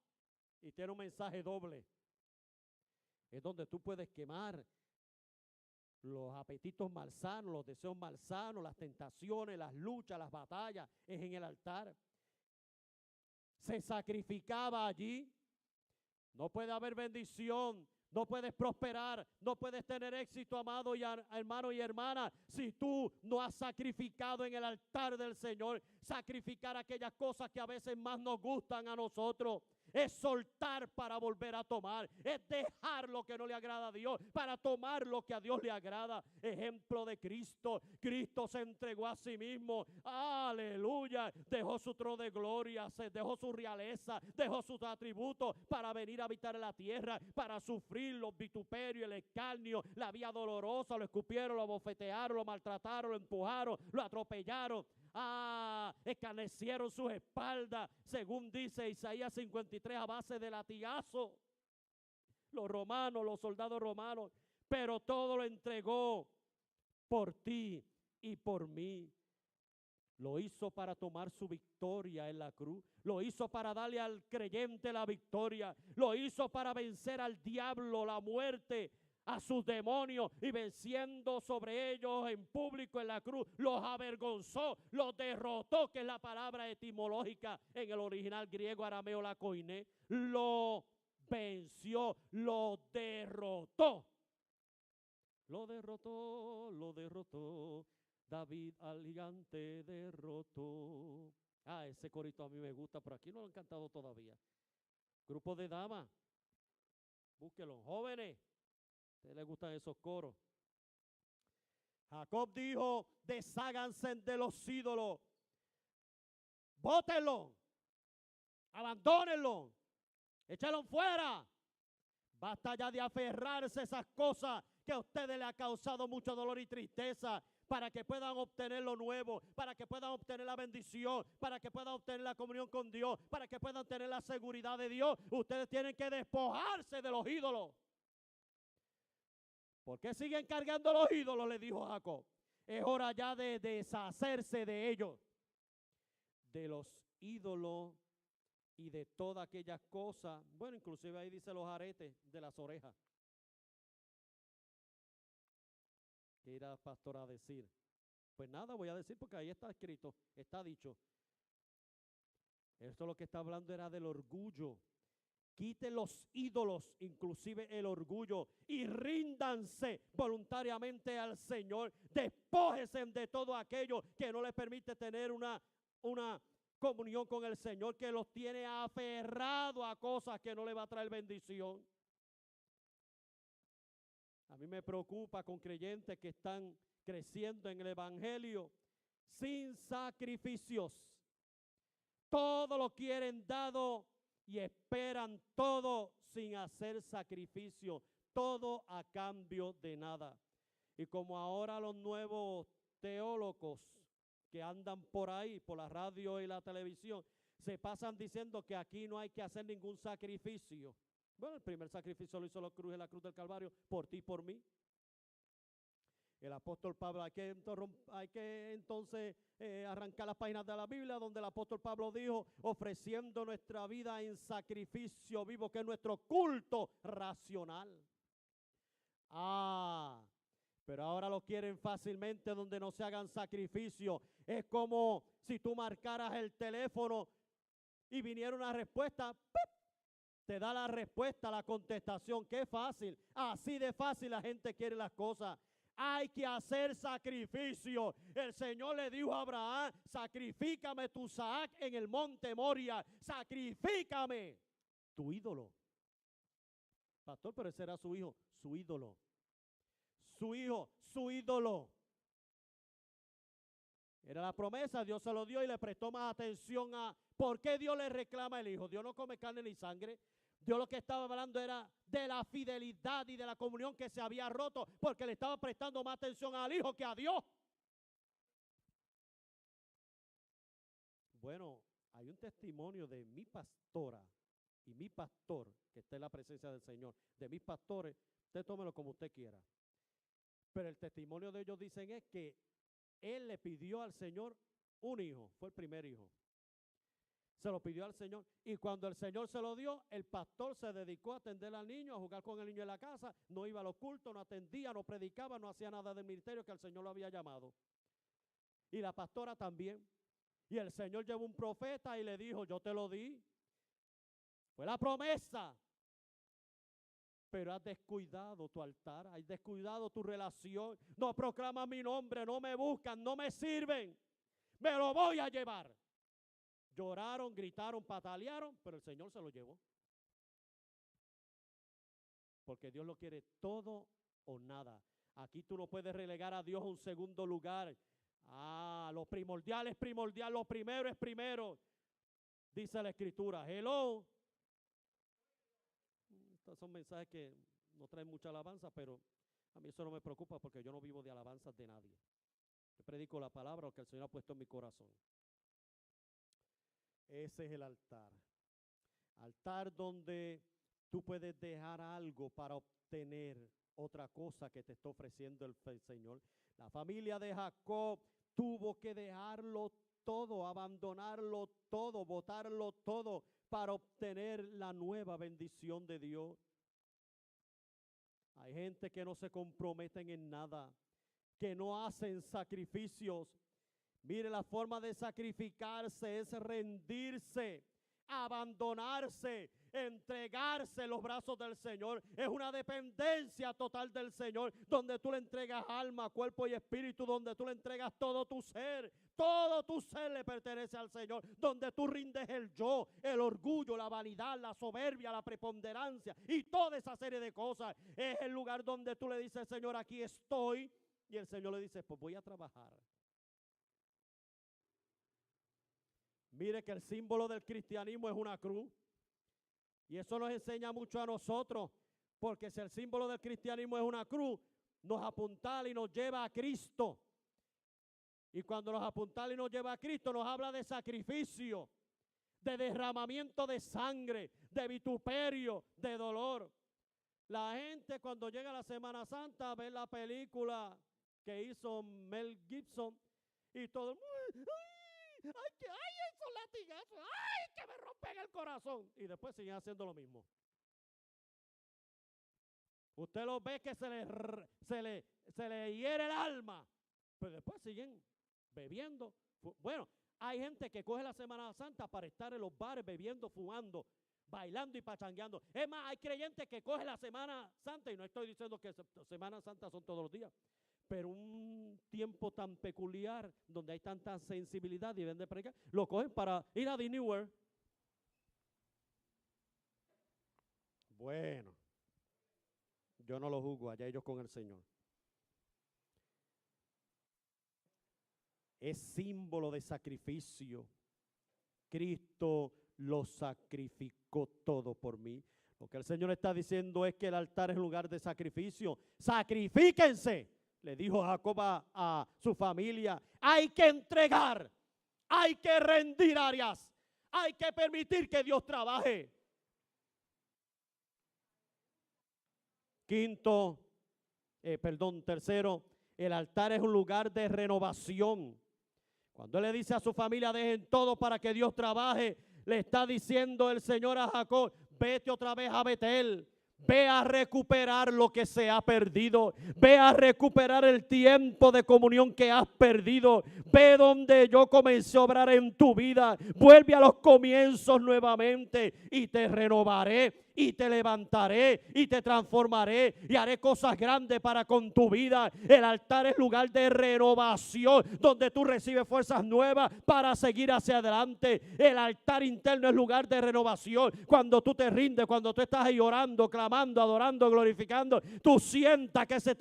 Y tiene un mensaje doble. Es donde tú puedes quemar los apetitos malsanos, los deseos malsanos, las tentaciones, las luchas, las batallas. Es en el altar. Se sacrificaba allí. No puede haber bendición, no puedes prosperar, no puedes tener éxito, amado y hermano y hermana, si tú no has sacrificado en el altar del Señor. Sacrificar aquellas cosas que a veces más nos gustan a nosotros. Es soltar para volver a tomar. Es dejar lo que no le agrada a Dios para tomar lo que a Dios le agrada. Ejemplo de Cristo. Cristo se entregó a sí mismo. Aleluya. Dejó su trono de gloria, dejó su realeza, dejó sus atributos para venir a habitar en la tierra, para sufrir los vituperios, el escarnio, la vía dolorosa. Lo escupieron, lo abofetearon, lo maltrataron, lo empujaron, lo atropellaron. Escarnecieron sus espaldas, según dice Isaías 53, a base de latigazo. Los romanos, los soldados romanos, pero todo lo entregó por ti y por mí. Lo hizo para tomar su victoria en la cruz. Lo hizo para darle al creyente la victoria. Lo hizo para vencer al diablo, la muerte, a sus demonios, y venciendo sobre ellos en público en la cruz, los avergonzó, los derrotó, que es la palabra etimológica en el original griego arameo lakoiné. Lo venció, lo derrotó. Lo derrotó, lo derrotó. David al gigante derrotó. Ese corito a mí me gusta, pero aquí no lo han cantado todavía. Grupo de damas, búsquenlo. Jóvenes, a ustedes les gustan esos coros. Jacob dijo, desháganse de los ídolos, bótenlo, abandónenlo, échenlo fuera. Basta ya de aferrarse a esas cosas que a ustedes les ha causado mucho dolor y tristeza, para que puedan obtener lo nuevo, para que puedan obtener la bendición, para que puedan obtener la comunión con Dios, para que puedan tener la seguridad de Dios. Ustedes tienen que despojarse de los ídolos. ¿Por qué siguen cargando los ídolos?, le dijo Jacob. Es hora ya de deshacerse de ellos, de los ídolos y de todas aquellas cosas. Bueno, inclusive ahí dice los aretes de las orejas. ¿Qué irá pastor a decir? Pues nada, voy a decir, porque ahí está escrito, está dicho. Esto lo que está hablando era del orgullo. Quiten los ídolos, inclusive el orgullo, y ríndanse voluntariamente al Señor. Despójense de todo aquello que no les permite tener una comunión con el Señor, que los tiene aferrados a cosas que no le va a traer bendición. A mí me preocupa con creyentes que están creciendo en el evangelio sin sacrificios. Todo lo quieren dado y esperan todo sin hacer sacrificio, todo a cambio de nada. Y como ahora los nuevos teólogos que andan por ahí, por la radio y la televisión, se pasan diciendo que aquí no hay que hacer ningún sacrificio. Bueno, el primer sacrificio lo hizo la cruz en la cruz del Calvario, por ti y por mí. El apóstol Pablo, hay que entonces arrancar las páginas de la Biblia donde el apóstol Pablo dijo, ofreciendo nuestra vida en sacrificio vivo, que es nuestro culto racional. Pero ahora lo quieren fácilmente donde no se hagan sacrificios. Es como si tú marcaras el teléfono y viniera una respuesta, ¡pip! Te da la respuesta, la contestación. ¡Qué fácil! Así de fácil la gente quiere las cosas. Hay que hacer sacrificio. El Señor le dijo a Abraham, sacrifícame tu Isaac en el monte Moria. Sacrifícame tu ídolo. Pastor, pero ese era su hijo, su ídolo. Su hijo, su ídolo. Era la promesa, Dios se lo dio y le prestó más atención a por qué Dios le reclama el hijo. Dios no come carne ni sangre. Dios lo que estaba hablando era de la fidelidad y de la comunión que se había roto, porque le estaba prestando más atención al hijo que a Dios. Bueno, hay un testimonio de mi pastora y mi pastor, que está en la presencia del Señor, de mis pastores, usted tómelo como usted quiera. Pero el testimonio de ellos dicen es que él le pidió al Señor un hijo, fue el primer hijo. Se lo pidió al Señor y cuando el Señor se lo dio, el pastor se dedicó a atender al niño, a jugar con el niño en la casa, no iba a los cultos, no atendía, no predicaba, no hacía nada del ministerio que el Señor lo había llamado. Y la pastora también. Y el Señor llevó un profeta y le dijo, yo te lo di. Fue la promesa. Pero has descuidado tu altar, has descuidado tu relación. No proclaman mi nombre, no me buscan, no me sirven. Me lo voy a llevar. Lloraron, gritaron, patalearon, pero el Señor se lo llevó. Porque Dios lo quiere todo o nada. Aquí tú no puedes relegar a Dios a un segundo lugar. Lo primordial es primordial, lo primero es primero. Dice la Escritura. Hello. Estos son mensajes que no traen mucha alabanza, pero a mí eso no me preocupa porque yo no vivo de alabanzas de nadie. Yo predico la palabra que el Señor ha puesto en mi corazón. Ese es el altar. Altar donde tú puedes dejar algo para obtener otra cosa que te está ofreciendo el Señor. La familia de Jacob tuvo que dejarlo todo, abandonarlo todo, botarlo todo para obtener la nueva bendición de Dios. Hay gente que no se comprometen en nada, que no hacen sacrificios. Mire, la forma de sacrificarse es rendirse, abandonarse, entregarse en los brazos del Señor. Es una dependencia total del Señor, donde tú le entregas alma, cuerpo y espíritu, donde tú le entregas todo tu ser le pertenece al Señor, donde tú rindes el yo, el orgullo, la vanidad, la soberbia, la preponderancia y toda esa serie de cosas. Es el lugar donde tú le dices, Señor, aquí estoy, y el Señor le dice, pues voy a trabajar. Mire que el símbolo del cristianismo es una cruz. Y eso nos enseña mucho a nosotros, porque si el símbolo del cristianismo es una cruz, nos apuntala y nos lleva a Cristo. Y cuando nos apuntala y nos lleva a Cristo, nos habla de sacrificio, de derramamiento de sangre, de vituperio, de dolor. La gente cuando llega la Semana Santa ve la película que hizo Mel Gibson y todo, ¡ay, esos latigazos! ¡Ay, que me rompen el corazón! Y después siguen haciendo lo mismo. Usted lo ve que se le hiere el alma, pero después siguen bebiendo. Bueno, hay gente que coge la Semana Santa para estar en los bares bebiendo, fumando, bailando y pachangueando. Es más, hay creyentes que cogen la Semana Santa, y no estoy diciendo que Semana Santa son todos los días, pero un tiempo tan peculiar donde hay tanta sensibilidad y deben de predicar, lo cogen para ir a Disney World. Bueno, yo no lo juzgo, allá ellos con el Señor. Es símbolo de sacrificio. Cristo lo sacrificó todo por mí. Lo que el Señor está diciendo es que el altar es lugar de sacrificio. ¡Sacrifíquense! Le dijo Jacob a su familia, hay que entregar, hay que rendir áreas, hay que permitir que Dios trabaje. Tercero, el altar es un lugar de renovación. Cuando él le dice a su familia, dejen todo para que Dios trabaje, le está diciendo el Señor a Jacob, vete otra vez a Betel. Ve a recuperar lo que se ha perdido. Ve a recuperar el tiempo de comunión que has perdido. Ve donde yo comencé a obrar en tu vida. Vuelve a los comienzos nuevamente y te renovaré. Y te levantaré y te transformaré y haré cosas grandes para con tu vida. El altar es lugar de renovación donde tú recibes fuerzas nuevas para seguir hacia adelante. El altar interno es lugar de renovación. Cuando tú te rindes, cuando tú estás ahí orando, clamando, adorando, glorificando, tú sientes que se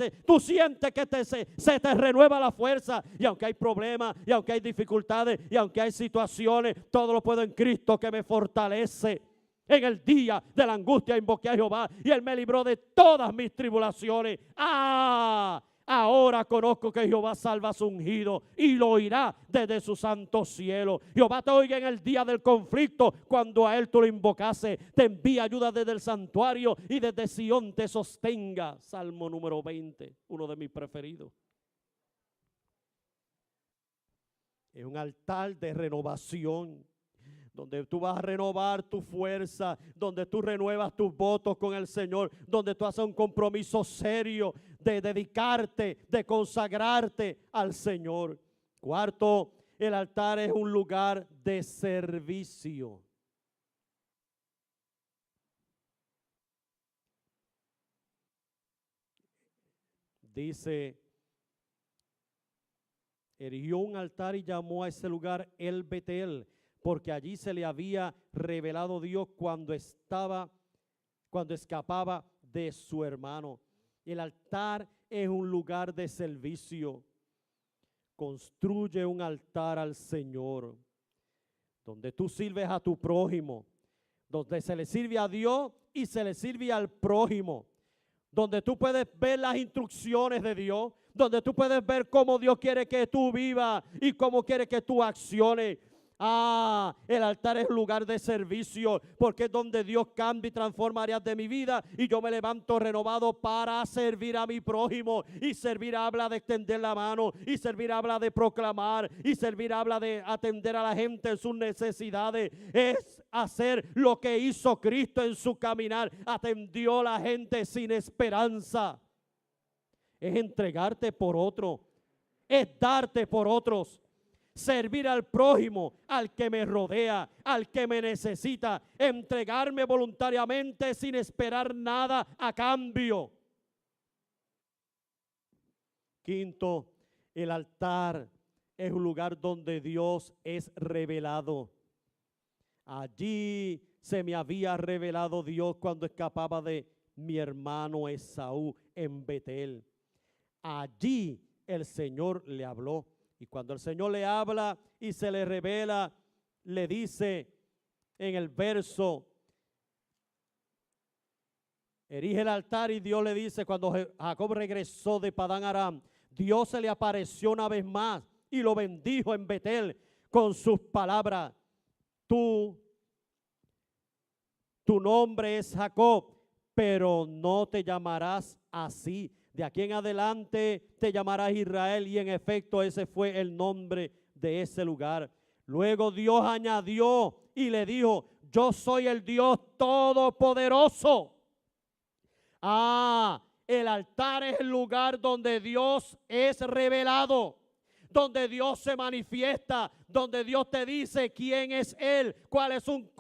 te renueva la fuerza. Y aunque hay problemas, y aunque hay dificultades, y aunque hay situaciones, todo lo puedo en Cristo que me fortalece. En el día de la angustia invoqué a Jehová y Él me libró de todas mis tribulaciones. Ahora conozco que Jehová salva a su ungido y lo oirá desde su santo cielo. Jehová te oiga en el día del conflicto, cuando a Él tú lo invocase. Te envía ayuda desde el santuario y desde Sión te sostenga. Salmo número 20, uno de mis preferidos. Es un altar de renovación, donde tú vas a renovar tu fuerza, donde tú renuevas tus votos con el Señor, donde tú haces un compromiso serio de dedicarte, de consagrarte al Señor. Cuarto, el altar es un lugar de servicio. Dice, erigió un altar y llamó a ese lugar El Betel, porque allí se le había revelado Dios cuando escapaba de su hermano. El altar es un lugar de servicio. Construye un altar al Señor, donde tú sirves a tu prójimo, donde se le sirve a Dios y se le sirve al prójimo, donde tú puedes ver las instrucciones de Dios, donde tú puedes ver cómo Dios quiere que tú vivas y cómo quiere que tú acciones. El altar es un lugar de servicio, porque es donde Dios cambia y transforma áreas de mi vida, y yo me levanto renovado para servir a mi prójimo. Y servir habla de extender la mano, y servir habla de proclamar, y servir habla de atender a la gente en sus necesidades. Es hacer lo que hizo Cristo en su caminar. Atendió a la gente sin esperanza. Es entregarte por otro, es darte por otros. Servir al prójimo, al que me rodea, al que me necesita. Entregarme voluntariamente sin esperar nada a cambio. Quinto, el altar es un lugar donde Dios es revelado. Allí se me había revelado Dios cuando escapaba de mi hermano Esaú en Betel. Allí el Señor le habló. Y cuando el Señor le habla y se le revela, le dice en el verso, erige el altar, y Dios le dice, cuando Jacob regresó de Padán Aram, Dios se le apareció una vez más y lo bendijo en Betel con sus palabras. Tu nombre es Jacob, pero no te llamarás así. De aquí en adelante te llamarás Israel, y en efecto ese fue el nombre de ese lugar. Luego Dios añadió y le dijo, yo soy el Dios todopoderoso. El altar es el lugar donde Dios es revelado, donde Dios se manifiesta, donde Dios te dice quién es Él, cuáles son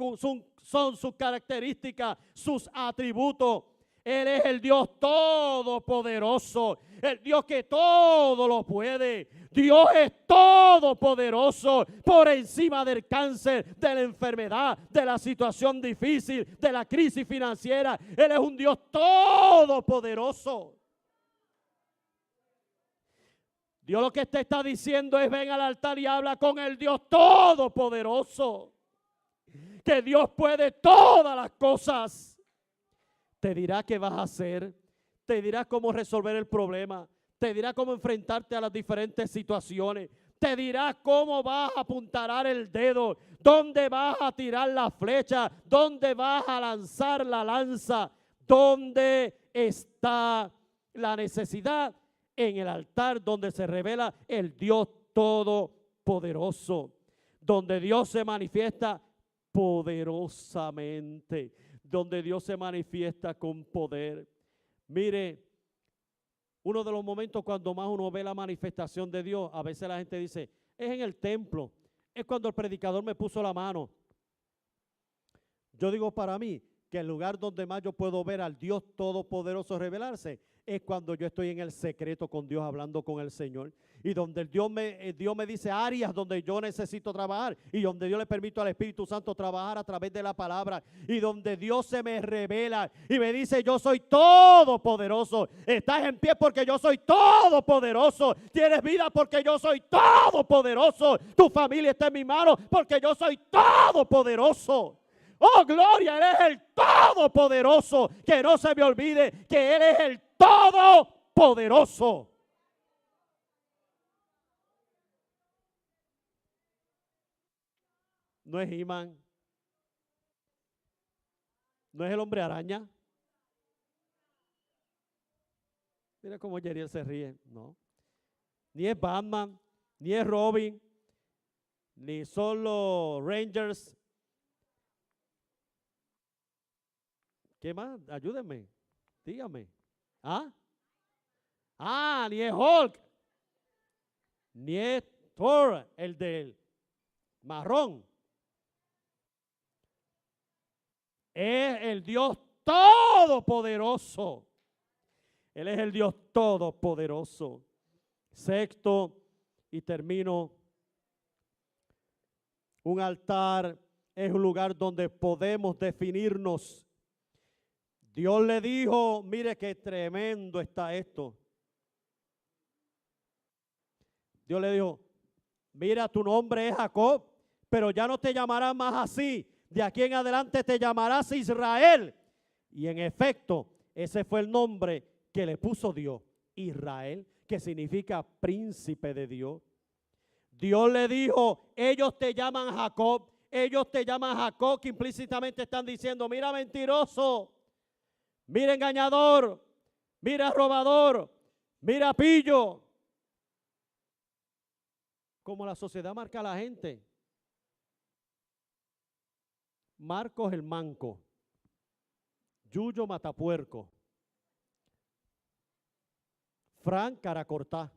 sus características, sus atributos. Él es el Dios todopoderoso, el Dios que todo lo puede. Dios es todopoderoso por encima del cáncer, de la enfermedad, de la situación difícil, de la crisis financiera. Él es un Dios todopoderoso. Dios lo que te está diciendo es: ven al altar y habla con el Dios todopoderoso, que Dios puede todas las cosas. Te dirá qué vas a hacer, te dirá cómo resolver el problema, te dirá cómo enfrentarte a las diferentes situaciones, te dirá cómo vas a apuntar el dedo, dónde vas a tirar la flecha, dónde vas a lanzar la lanza, dónde está la necesidad? En el altar donde se revela el Dios Todopoderoso, donde Dios se manifiesta poderosamente, donde Dios se manifiesta con poder. Mire, uno de los momentos cuando más uno ve la manifestación de Dios, a veces la gente dice, es en el templo, es cuando el predicador me puso la mano. Yo digo para mí que el lugar donde más yo puedo ver al Dios Todopoderoso revelarse es cuando yo estoy en el secreto con Dios, hablando con el Señor. Y donde Dios me dice áreas donde yo necesito trabajar. Y donde Dios le permito al Espíritu Santo trabajar a través de la palabra. Y donde Dios se me revela y me dice, yo soy todopoderoso. Estás en pie porque yo soy todopoderoso. Tienes vida porque yo soy todopoderoso. Tu familia está en mi mano porque yo soy todopoderoso. Oh, gloria, Él es el Todopoderoso. Que no se me olvide que Él es el Todopoderoso. No es He-Man. No es el Hombre Araña. Mira cómo Yeriel se ríe. No. Ni es Batman, ni es Robin, ni son los Rangers. ¿Qué más? Ayúdenme. Dígame. ¿Ah? Ni es Hulk. Ni es Thor, el del marrón. Es el Dios Todopoderoso. Él es el Dios Todopoderoso. Sexto, y termino. Un altar es un lugar donde podemos definirnos. Dios le dijo, mire qué tremendo está esto. Dios le dijo, mira, tu nombre es Jacob, pero ya no te llamarás más así. De aquí en adelante te llamarás Israel. Y en efecto, ese fue el nombre que le puso Dios, Israel, que significa príncipe de Dios. Dios le dijo, ellos te llaman Jacob, que implícitamente están diciendo, mira mentiroso. Mira engañador, mira robador, mira pillo. Como la sociedad marca a la gente. Marcos el manco, Yuyo matapuerco, Frank cara cortá.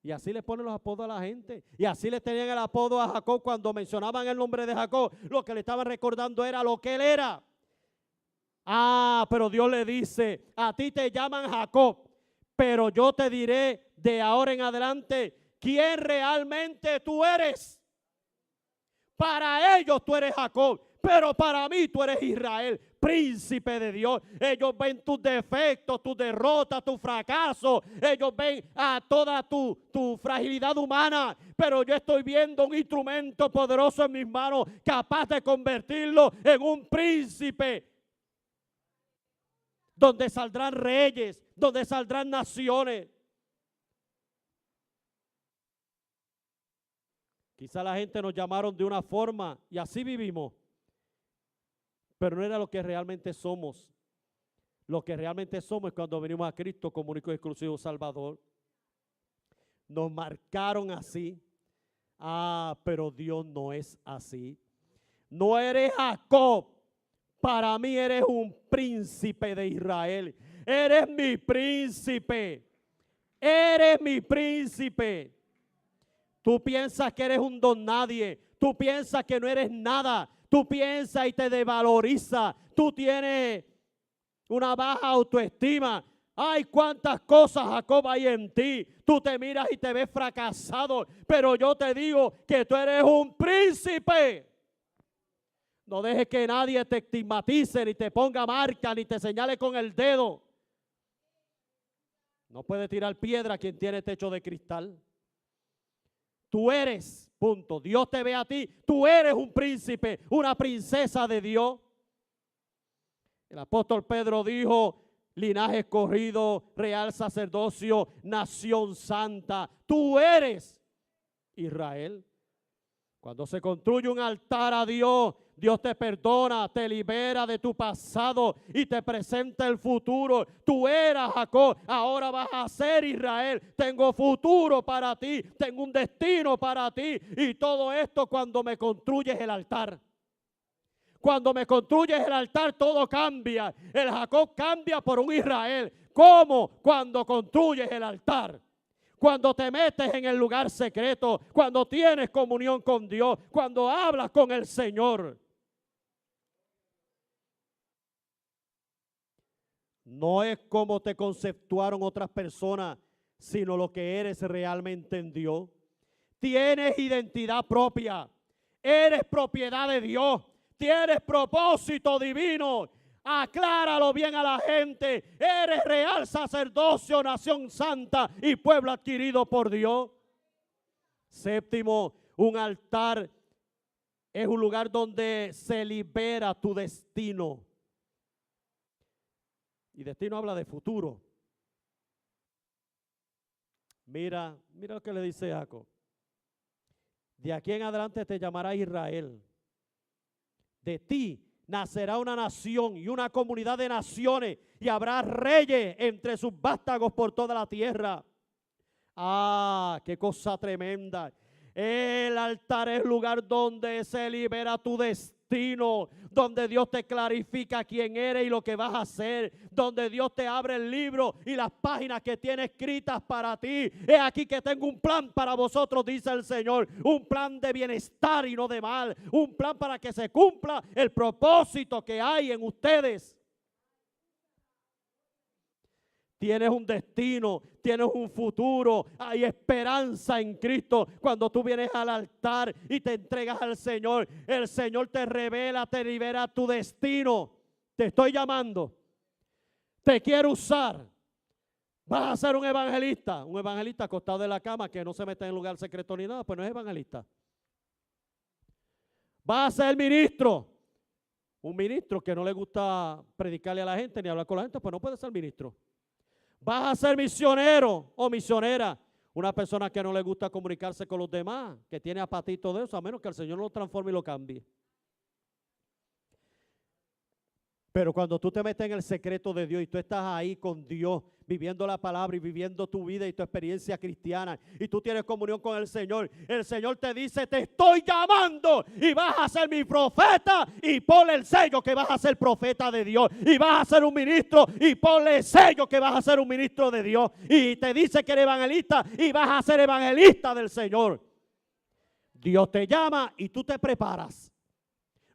Y así le ponen los apodos a la gente. Y así le tenían el apodo a Jacob cuando mencionaban el nombre de Jacob. Lo que le estaban recordando era lo que él era. Pero Dios le dice, a ti te llaman Jacob, pero yo te diré de ahora en adelante quién realmente tú eres. Para ellos tú eres Jacob, pero para mí tú eres Israel, príncipe de Dios. Ellos ven tus defectos, tu derrota, tu fracaso. Ellos ven a toda tu fragilidad humana, pero yo estoy viendo un instrumento poderoso en mis manos, capaz de convertirlo en un príncipe, donde saldrán reyes, donde saldrán naciones. Quizá la gente nos llamaron de una forma y así vivimos, pero no era lo que realmente somos. Lo que realmente somos es cuando venimos a Cristo como único y exclusivo Salvador. Nos marcaron así. Pero Dios no es así. No eres Jacob. Para mí eres un príncipe de Israel. Eres mi príncipe. Eres mi príncipe. Tú piensas que eres un don nadie. Tú piensas que no eres nada. Tú piensas y te desvaloriza. Tú tienes una baja autoestima. Ay, cuántas cosas, Jacob, hay en ti. Tú te miras y te ves fracasado. Pero yo te digo que tú eres un príncipe. No dejes que nadie te estigmatice, ni te ponga marca, ni te señale con el dedo. No puede tirar piedra quien tiene techo de cristal. Tú eres, punto. Dios te ve a ti. Tú eres un príncipe, una princesa de Dios. El apóstol Pedro dijo, linaje escogido, real sacerdocio, nación santa. Tú eres Israel. Cuando se construye un altar a Dios, Dios te perdona, te libera de tu pasado y te presenta el futuro. Tú eras Jacob, ahora vas a ser Israel. Tengo futuro para ti, tengo un destino para ti. Y todo esto cuando me construyes el altar. Cuando me construyes el altar todo cambia. El Jacob cambia por un Israel. ¿Cómo? Cuando construyes el altar. Cuando te metes en el lugar secreto, cuando tienes comunión con Dios, cuando hablas con el Señor. No es como te conceptuaron otras personas, sino lo que eres realmente en Dios. Tienes identidad propia, eres propiedad de Dios, tienes propósito divino. Acláralo bien a la gente. Eres real sacerdocio, nación santa y pueblo adquirido por Dios. Séptimo, un altar es un lugar donde se libera tu destino. Y destino habla de futuro. Mira lo que le dice Jacob. De aquí en adelante te llamará Israel. De ti nacerá una nación y una comunidad de naciones y habrá reyes entre sus vástagos por toda la tierra. Ah, qué cosa tremenda. El altar es el lugar donde se libera tu destino, donde Dios te clarifica quién eres y lo que vas a hacer, donde Dios te abre el libro y las páginas que tiene escritas para ti. He aquí que tengo un plan para vosotros, dice el Señor, un plan de bienestar y no de mal, un plan para que se cumpla el propósito que hay en ustedes. Tienes un destino, tienes un futuro, hay esperanza en Cristo. Cuando tú vienes al altar y te entregas al Señor, el Señor te revela, te libera tu destino. Te estoy llamando, te quiero usar. Vas a ser un evangelista acostado de la cama que no se mete en lugar secreto ni nada, pues no es evangelista. Vas a ser ministro, un ministro que no le gusta predicarle a la gente ni hablar con la gente, pues no puede ser ministro. Vas a ser misionero o misionera, una persona que no le gusta comunicarse con los demás, que tiene apatito de eso, a menos que el Señor lo transforme y lo cambie. Pero cuando tú te metes en el secreto de Dios y tú estás ahí con Dios, viviendo la palabra y viviendo tu vida y tu experiencia cristiana, y tú tienes comunión con el Señor te dice, te estoy llamando y vas a ser mi profeta, y ponle el sello que vas a ser profeta de Dios, y vas a ser un ministro y ponle el sello que vas a ser un ministro de Dios, y te dice que eres evangelista y vas a ser evangelista del Señor. Dios te llama y tú te preparas.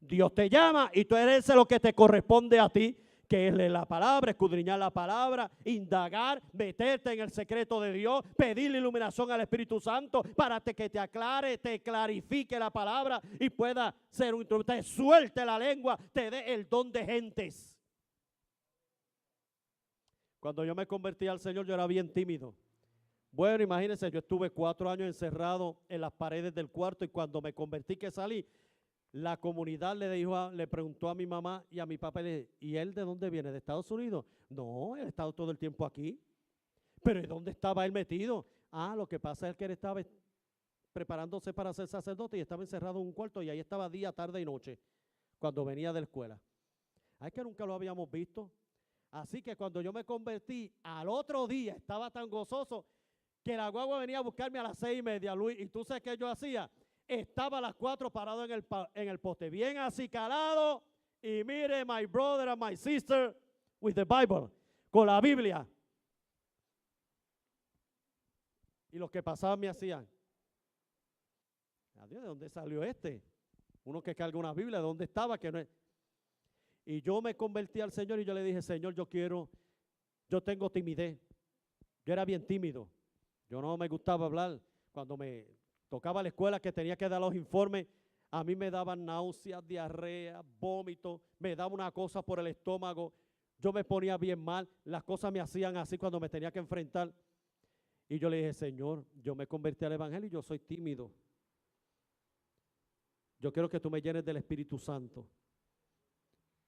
Dios te llama y tú eres lo que te corresponde a ti, que es leer la palabra, escudriñar la palabra, indagar, meterte en el secreto de Dios, pedirle iluminación al Espíritu Santo para que te aclare, te clarifique la palabra y pueda ser un instrumento, te suelte la lengua, te dé el don de gentes. Cuando yo me convertí al Señor, yo era bien tímido. Bueno, imagínense, yo estuve 4 años encerrado en las paredes del cuarto, y cuando me convertí, que salí, la comunidad le preguntó a mi mamá y a mi papá, ¿y él de dónde viene? ¿De Estados Unidos? No, él ha estado todo el tiempo aquí. ¿Pero dónde estaba él metido? Ah, lo que pasa es que él estaba preparándose para ser sacerdote y estaba encerrado en un cuarto, y ahí estaba día, tarde y noche cuando venía de la escuela. Ay, que nunca lo habíamos visto. Así que cuando yo me convertí, al otro día estaba tan gozoso que la guagua venía a buscarme a las 6:30, Luis, y tú sabes qué yo hacía. Estaba a las 4 parado en el poste, bien acicalado, y mire, my brother and my sister with the Bible, con la Biblia. Y los que pasaban me hacían, adiós, ¿de dónde salió este? Uno que carga una Biblia, ¿de dónde estaba? Que no es. Y yo me convertí al Señor y yo le dije, Señor, yo tengo timidez. Yo era bien tímido. Yo no me gustaba hablar. Cuando me tocaba la escuela que tenía que dar los informes, a mí me daban náuseas, diarrea, vómito, me daba una cosa por el estómago, yo me ponía bien mal, las cosas me hacían así cuando me tenía que enfrentar. Y yo le dije, Señor, yo me convertí al evangelio y yo soy tímido. Yo quiero que tú me llenes del Espíritu Santo,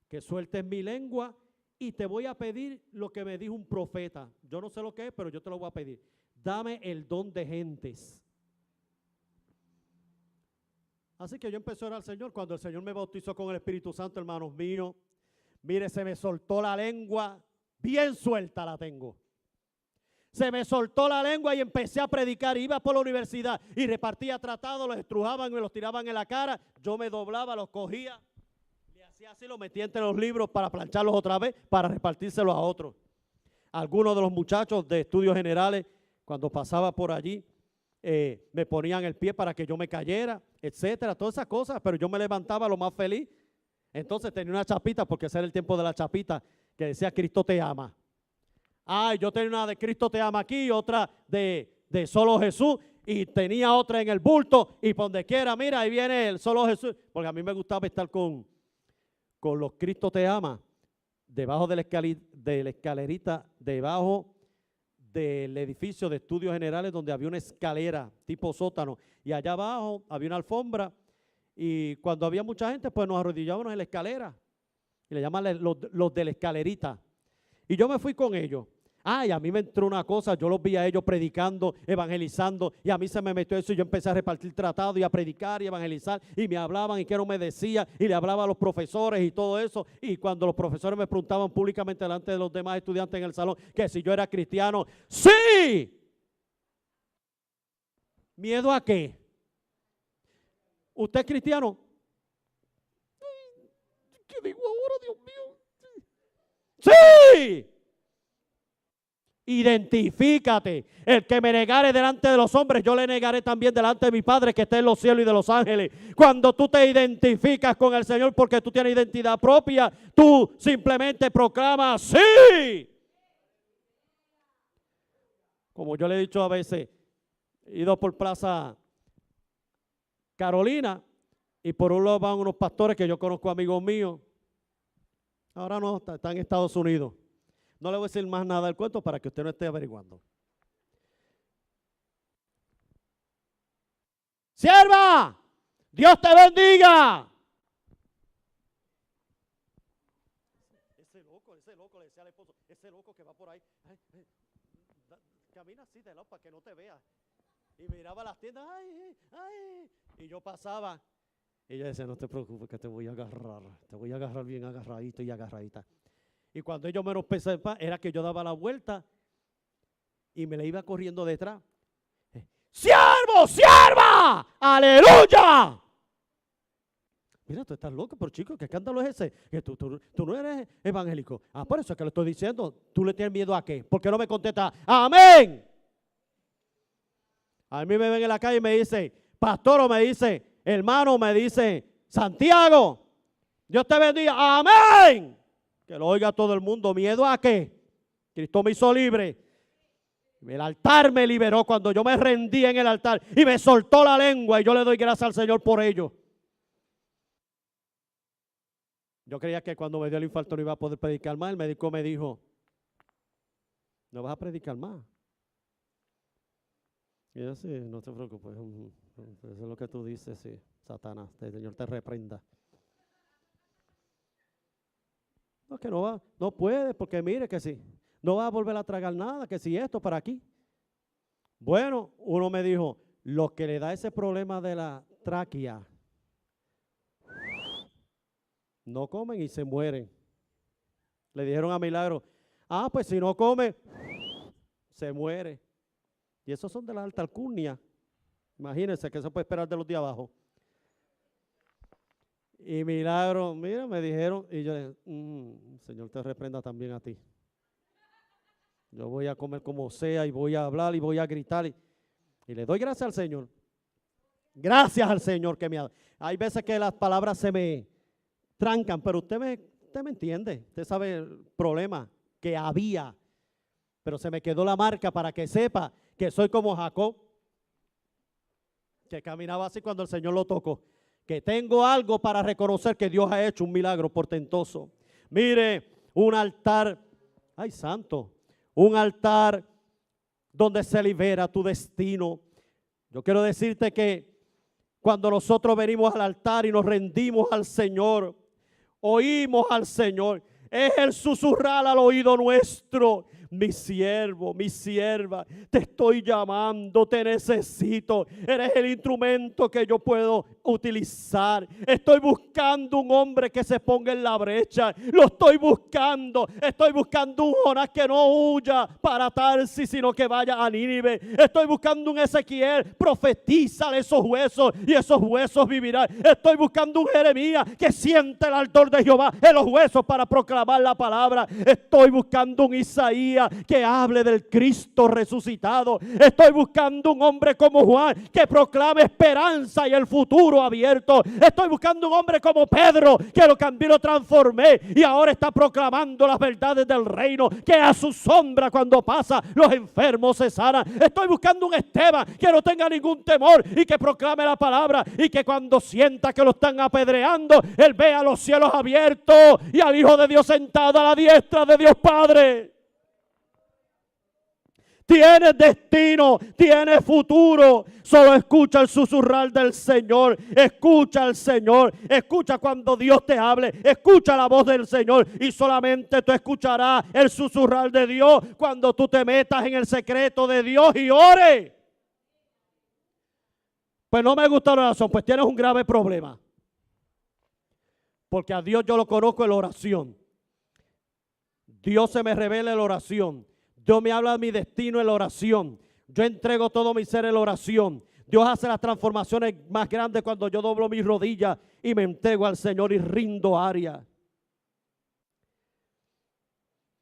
que sueltes mi lengua, y te voy a pedir lo que me dijo un profeta. Yo no sé lo que es, pero yo te lo voy a pedir. Dame el don de gentes. Así que yo empecé a orar al Señor. Cuando el Señor me bautizó con el Espíritu Santo, hermanos míos, mire, se me soltó la lengua, bien suelta la tengo. Se me soltó la lengua y empecé a predicar. Iba por la universidad y repartía tratados, los estrujaban, me los tiraban en la cara. Yo me doblaba, los cogía, le hacía así, los metía entre los libros para plancharlos otra vez, para repartírselos a otros. Algunos de los muchachos de estudios generales, cuando pasaba por allí, me ponían el pie para que yo me cayera, etcétera, todas esas cosas, pero yo me levantaba lo más feliz. Entonces tenía una chapita, porque ese era el tiempo de la chapita, que decía Cristo te ama. Ay, yo tenía una de Cristo te ama aquí, otra de solo Jesús, y tenía otra en el bulto, y por donde quiera, mira, ahí viene el solo Jesús, porque a mí me gustaba estar con los Cristo te ama, debajo de la escalerita, debajo del edificio de estudios generales, donde había una escalera tipo sótano, y allá abajo había una alfombra, y cuando había mucha gente, pues nos arrodillábamos en la escalera, y le llaman los de la escalerita. Y yo me fui con ellos. Ay, a mí me entró una cosa, yo los vi a ellos predicando, evangelizando, y a mí se me metió eso y yo empecé a repartir tratados y a predicar y evangelizar, y me hablaban y que no me decía, y le hablaba a los profesores y todo eso, y cuando los profesores me preguntaban públicamente delante de los demás estudiantes en el salón que si yo era cristiano, ¡sí! ¿Miedo a qué? ¿Usted es cristiano? ¿Qué digo ahora, Dios mío? ¡Sí! Identifícate. El que me negare delante de los hombres, yo le negaré también delante de mi Padre que está en los cielos y de los ángeles. Cuando tú te identificas con el Señor porque tú tienes identidad propia, tú simplemente proclamas ¡sí! Como yo le he dicho a veces, he ido por Plaza Carolina y por un lado van unos pastores que yo conozco, amigos míos. Ahora no, están en Estados Unidos. No le voy a decir más nada del cuento para que usted no esté averiguando. ¡Sierva! ¡Dios te bendiga! Ese loco, le decía al esposo, ese loco que va por ahí, camina así de lado para que no te vea. Y miraba las tiendas, ¡ay, ay! Y yo pasaba. Y ella decía, no te preocupes que te voy a agarrar bien agarradito y agarradita. Y cuando ellos menos pensaban, era que yo daba la vuelta y me la iba corriendo detrás. ¡Siervo, sierva! ¡Aleluya! Mira, tú estás loco, pero chico, ¿qué escándalo es ese? Que tú no eres evangélico. Ah, por eso es que le estoy diciendo. ¿Tú le tienes miedo a qué? ¿Por qué no me contesta? ¡Amén! A mí me ven en la calle y me dice, pastor, o me dice, hermano, me dice, Santiago, Dios te bendiga. ¡Amén! Que lo oiga todo el mundo. ¿Miedo a qué? Cristo me hizo libre. El altar me liberó cuando yo me rendí en el altar y me soltó la lengua y yo le doy gracias al Señor por ello. Yo creía que cuando me dio el infarto no iba a poder predicar más. El médico me dijo, no vas a predicar más. Y yo, sí, no te preocupes. Eso es lo que tú dices, sí, Satanás. El Señor te reprenda. No, que no va, no puede, porque mire que sí, no va a volver a tragar nada, que si esto para aquí. Bueno, uno me dijo, lo que le da ese problema de la tráquea, no comen y se mueren. Le dijeron a Milagro, pues si no come, se muere. Y esos son de la alta alcurnia. Imagínense que se puede esperar de los de abajo. Y Milagro, mira, me dijeron, y yo le dije, Señor te reprenda también a ti. Yo voy a comer como sea y voy a hablar y voy a gritar y le doy gracias al Señor. Gracias al Señor que me ha dado. Hay veces que las palabras se me trancan, pero usted me entiende. Usted sabe el problema que había, pero se me quedó la marca para que sepa que soy como Jacob, que caminaba así cuando el Señor lo tocó. Que tengo algo para reconocer que Dios ha hecho un milagro portentoso. Mire, un altar, ay santo, un altar donde se libera tu destino. Yo quiero decirte que cuando nosotros venimos al altar y nos rendimos al Señor, oímos al Señor, es el susurrar al oído nuestro. Mi siervo, mi sierva, te estoy llamando, te necesito. Eres el instrumento que yo puedo utilizar. Estoy buscando un hombre que se ponga en la brecha. Lo estoy buscando. Estoy buscando un Jonás que no huya para Tarsis, sino que vaya a Nínive. Estoy buscando un Ezequiel. Profetízale esos huesos y esos huesos vivirán. Estoy buscando un Jeremías que siente el ardor de Jehová en los huesos para proclamar la palabra. Estoy buscando un Isaías que hable del Cristo resucitado. Estoy buscando un hombre como Juan que proclame esperanza y el futuro abierto. Estoy buscando un hombre como Pedro que lo cambié, lo transformé y ahora está proclamando las verdades del reino, que a su sombra cuando pasa los enfermos se sanan. Estoy buscando un Esteban que no tenga ningún temor y que proclame la palabra y que cuando sienta que lo están apedreando, él vea los cielos abiertos y al Hijo de Dios sentado a la diestra de Dios Padre. Tienes destino, tienes futuro. Solo escucha el susurrar del Señor. Escucha al Señor. Escucha cuando Dios te hable. Escucha la voz del Señor. Y solamente tú escucharás el susurrar de Dios cuando tú te metas en el secreto de Dios y ores. Pues no me gusta la oración. Pues tienes un grave problema. Porque a Dios yo lo conozco en la oración. Dios se me revela en la oración. Dios me habla de mi destino en la oración. Yo entrego todo mi ser en la oración. Dios hace las transformaciones más grandes cuando yo doblo mis rodillas y me entrego al Señor y rindo área.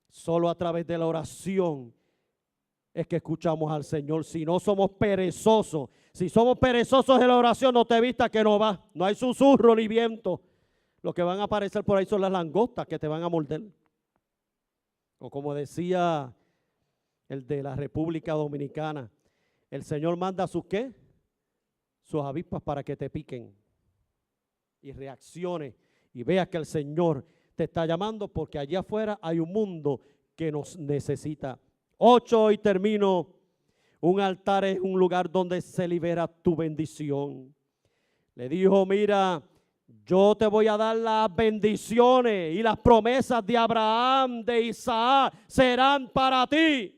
Solo a través de la oración es que escuchamos al Señor. Si no somos perezosos, si somos perezosos en la oración, no te vistas que no va. No hay susurro ni viento. Lo que van a aparecer por ahí son las langostas que te van a morder. O como decía el de la República Dominicana, el Señor manda sus ¿qué? Sus avispas para que te piquen y reaccione y veas que el Señor te está llamando, porque allá afuera hay un mundo que nos necesita. 8, y termino. Un altar es un lugar donde se libera tu bendición. Le dijo, mira, yo te voy a dar las bendiciones y las promesas de Abraham, de Isaac, serán para ti.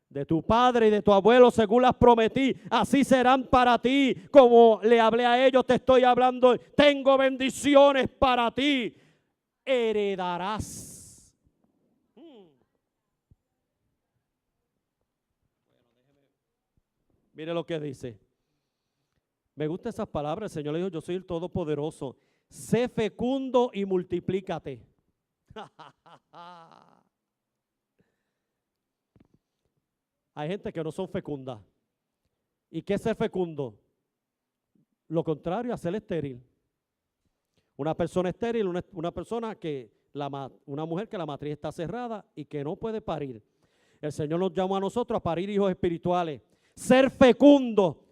De tu padre y de tu abuelo, según las prometí, así serán para ti. Como le hablé a ellos, te estoy hablando. Tengo bendiciones para ti. Heredarás. Mire lo que dice. Me gustan esas palabras. El Señor le dijo, yo soy el Todopoderoso. Sé fecundo y multiplícate. Hay gente que no son fecundas. ¿Y qué es ser fecundo? Lo contrario a ser estéril. Una persona estéril, una persona que, una mujer que la matriz está cerrada y que no puede parir. El Señor nos llama a nosotros a parir hijos espirituales. Ser fecundo.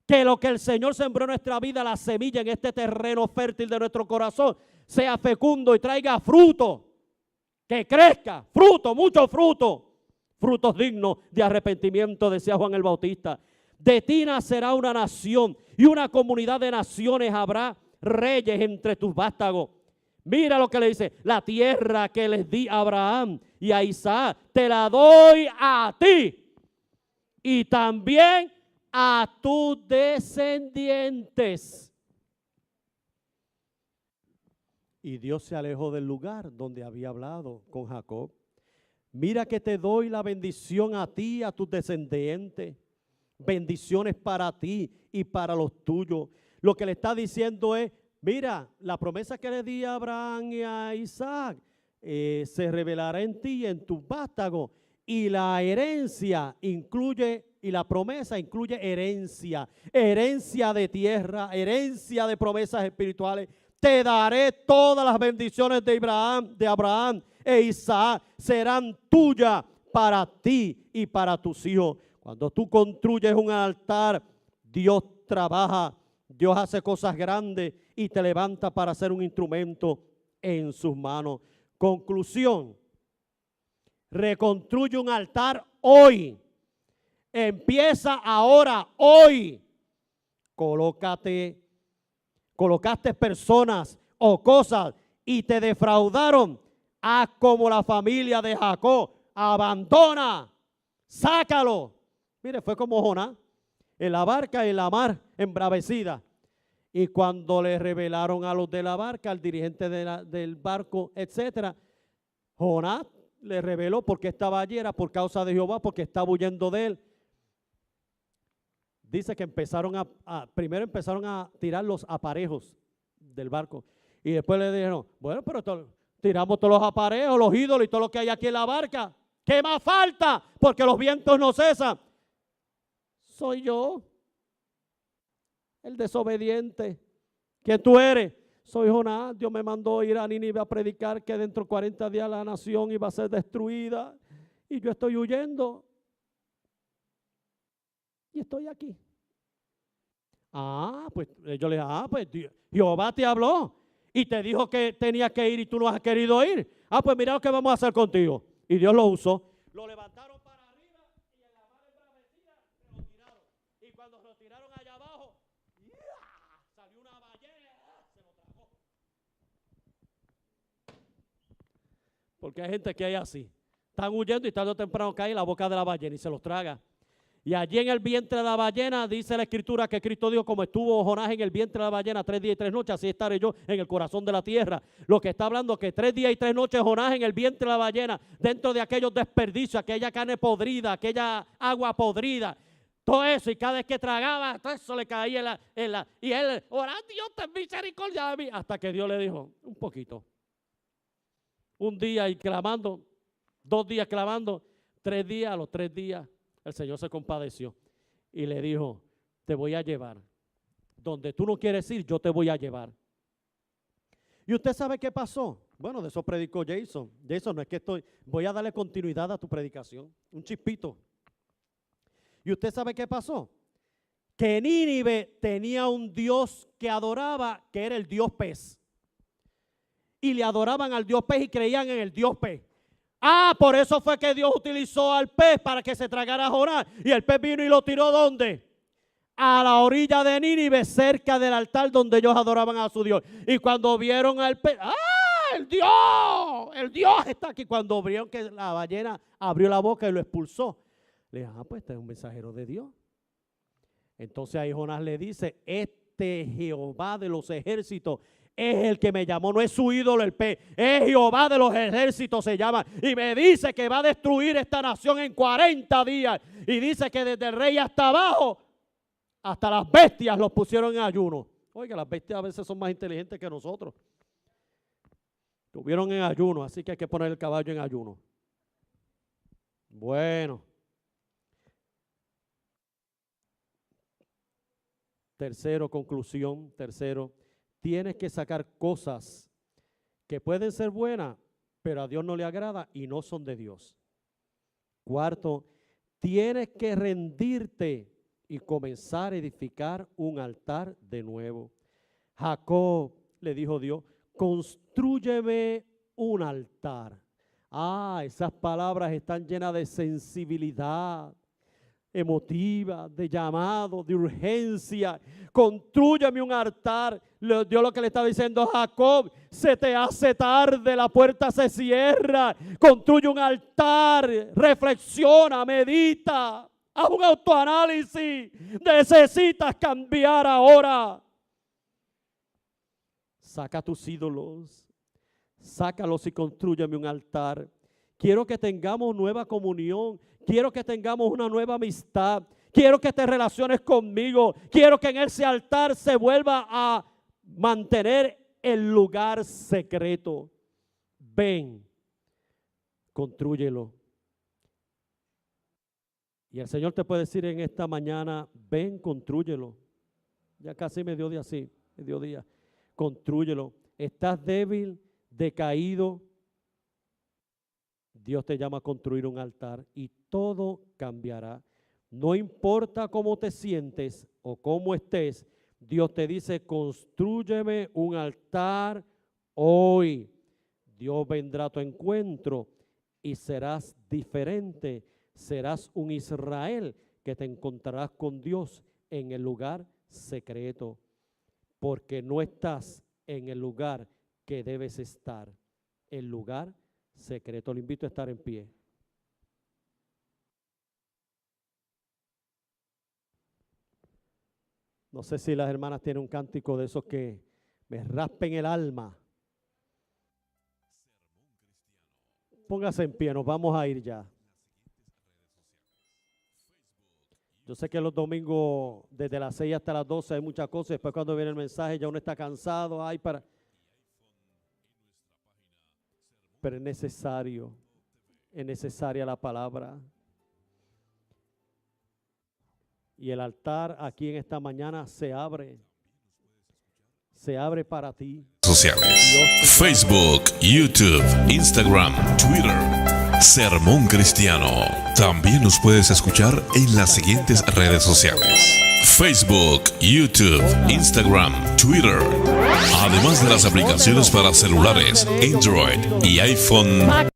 Que lo que el Señor sembró en nuestra vida, la semilla en este terreno fértil de nuestro corazón, sea fecundo y traiga fruto. Que crezca, fruto, mucho fruto. Frutos dignos de arrepentimiento, decía Juan el Bautista. De ti nacerá una nación y una comunidad de naciones habrá reyes entre tus vástagos. Mira lo que le dice, la tierra que les di a Abraham y a Isaac, te la doy a ti y también a tus descendientes. Y Dios se alejó del lugar donde había hablado con Jacob. Mira que te doy la bendición a ti, a tus descendientes. Bendiciones para ti y para los tuyos. Lo que le está diciendo es, mira, la promesa que le di a Abraham y a Isaac se revelará en ti y en tus vástagos. Y la herencia incluye, y la promesa incluye herencia. Herencia de tierra, herencia de promesas espirituales. Te daré todas las bendiciones de Abraham e Isaac serán tuyas para ti y para tus hijos. Cuando tú construyes un altar, Dios trabaja, Dios hace cosas grandes y te levanta para ser un instrumento en sus manos. Conclusión, reconstruye un altar hoy. Empieza ahora, hoy. Colocaste personas o cosas y te defraudaron. Haz como la familia de Jacob, abandona, sácalo. Mire, fue como Jonás, en la barca y en la mar embravecida. Y cuando le revelaron a los de la barca, al dirigente del barco, etcétera, Jonás le reveló por qué estaba allí, era por causa de Jehová, porque estaba huyendo de él. Dice que primero empezaron a tirar los aparejos del barco. Y después le dijeron, bueno, pero tiramos todos los aparejos, los ídolos y todo lo que hay aquí en la barca. ¿Qué más falta? Porque los vientos no cesan. Soy yo, el desobediente. ¿Quién tú eres? Soy Jonás. Dios me mandó ir a Nínive a predicar que dentro de 40 días la nación iba a ser destruida. Y yo estoy huyendo. Y estoy aquí. Pues yo le dije, pues Jehová te habló y te dijo que tenías que ir y tú no has querido ir. Pues mira lo que vamos a hacer contigo. Y Dios lo usó. Lo levantaron para arriba y en la mar embravecida lo tiraron. Y cuando lo tiraron allá abajo, salió una ballena, se lo tragó. Porque hay gente que hay así. Están huyendo y tarde o temprano cae en la boca de la ballena y se los traga. Y allí en el vientre de la ballena dice la Escritura que Cristo dijo, como estuvo Jonás en el vientre de la ballena 3 días y 3 noches, así estaré yo en el corazón de la tierra. Lo que está hablando que 3 días y 3 noches Jonás en el vientre de la ballena, dentro de aquellos desperdicios, aquella carne podrida, aquella agua podrida, todo eso, y cada vez que tragaba, todo eso le caía y él, orando, Dios ten misericordia de mí, hasta que Dios le dijo, un poquito. Un día y clamando, 2 días clamando, 3 días, a los 3 días, el Señor se compadeció y le dijo, te voy a llevar. Donde tú no quieres ir, yo te voy a llevar. ¿Y usted sabe qué pasó? Bueno, de eso predicó Jason. Jason, no es que voy a darle continuidad a tu predicación. Un chispito. ¿Y usted sabe qué pasó? Que Nínive tenía un Dios que adoraba, que era el Dios pez. Y le adoraban al Dios pez y creían en el Dios pez. Por eso fue que Dios utilizó al pez para que se tragara a Jonás. Y el pez vino y lo tiró ¿dónde? A la orilla de Nínive, cerca del altar donde ellos adoraban a su Dios. Y cuando vieron al pez, el Dios está aquí. Cuando vieron que la ballena abrió la boca y lo expulsó, le dijeron, pues este es un mensajero de Dios. Entonces ahí Jonás le dice, este Jehová de los ejércitos es el que me llamó, no es su ídolo el pez, es Jehová de los ejércitos se llama, y me dice que va a destruir esta nación en 40 días, y dice que desde el rey hasta abajo, hasta las bestias los pusieron en ayuno. Oiga, las bestias a veces son más inteligentes que nosotros. Estuvieron en ayuno, así que hay que poner el caballo en ayuno. Bueno. Conclusión, tienes que sacar cosas que pueden ser buenas, pero a Dios no le agrada y no son de Dios. 4, tienes que rendirte y comenzar a edificar un altar de nuevo. Jacob le dijo Dios, constrúyeme un altar. Esas palabras están llenas de sensibilidad emotiva, de llamado, de urgencia. Constrúyame un altar. Dios lo que le está diciendo a Jacob, se te hace tarde, la puerta se cierra. Construye un altar, reflexiona, medita, haz un autoanálisis. Necesitas cambiar ahora. Saca tus ídolos, sácalos y constrúyeme un altar. Quiero que tengamos nueva comunión. Quiero que tengamos una nueva amistad. Quiero que te relaciones conmigo. Quiero que en ese altar se vuelva a mantener el lugar secreto. Ven, constrúyelo. Y el Señor te puede decir en esta mañana, ven, constrúyelo. Ya casi mediodía. Constrúyelo. Estás débil, decaído. Dios te llama a construir un altar y todo cambiará. No importa cómo te sientes o cómo estés, Dios te dice, constrúyeme un altar hoy. Dios vendrá a tu encuentro y serás diferente. Serás un Israel que te encontrarás con Dios en el lugar secreto, porque no estás en el lugar que debes estar, el lugar secreto. Le invito a estar en pie. No sé si las hermanas tienen un cántico de esos que me raspen el alma. Póngase en pie, nos vamos a ir ya. Yo sé que los domingos desde las 6 hasta las 12 hay muchas cosas. Después cuando viene el mensaje ya uno está cansado. Pero es necesaria la palabra. Y el altar aquí en esta mañana se abre para ti. Sociales, Facebook, YouTube, Instagram, Twitter. Sermón Cristiano. También nos puedes escuchar en las siguientes redes sociales: Facebook, YouTube, Instagram, Twitter. Además de las aplicaciones para celulares, Android y iPhone.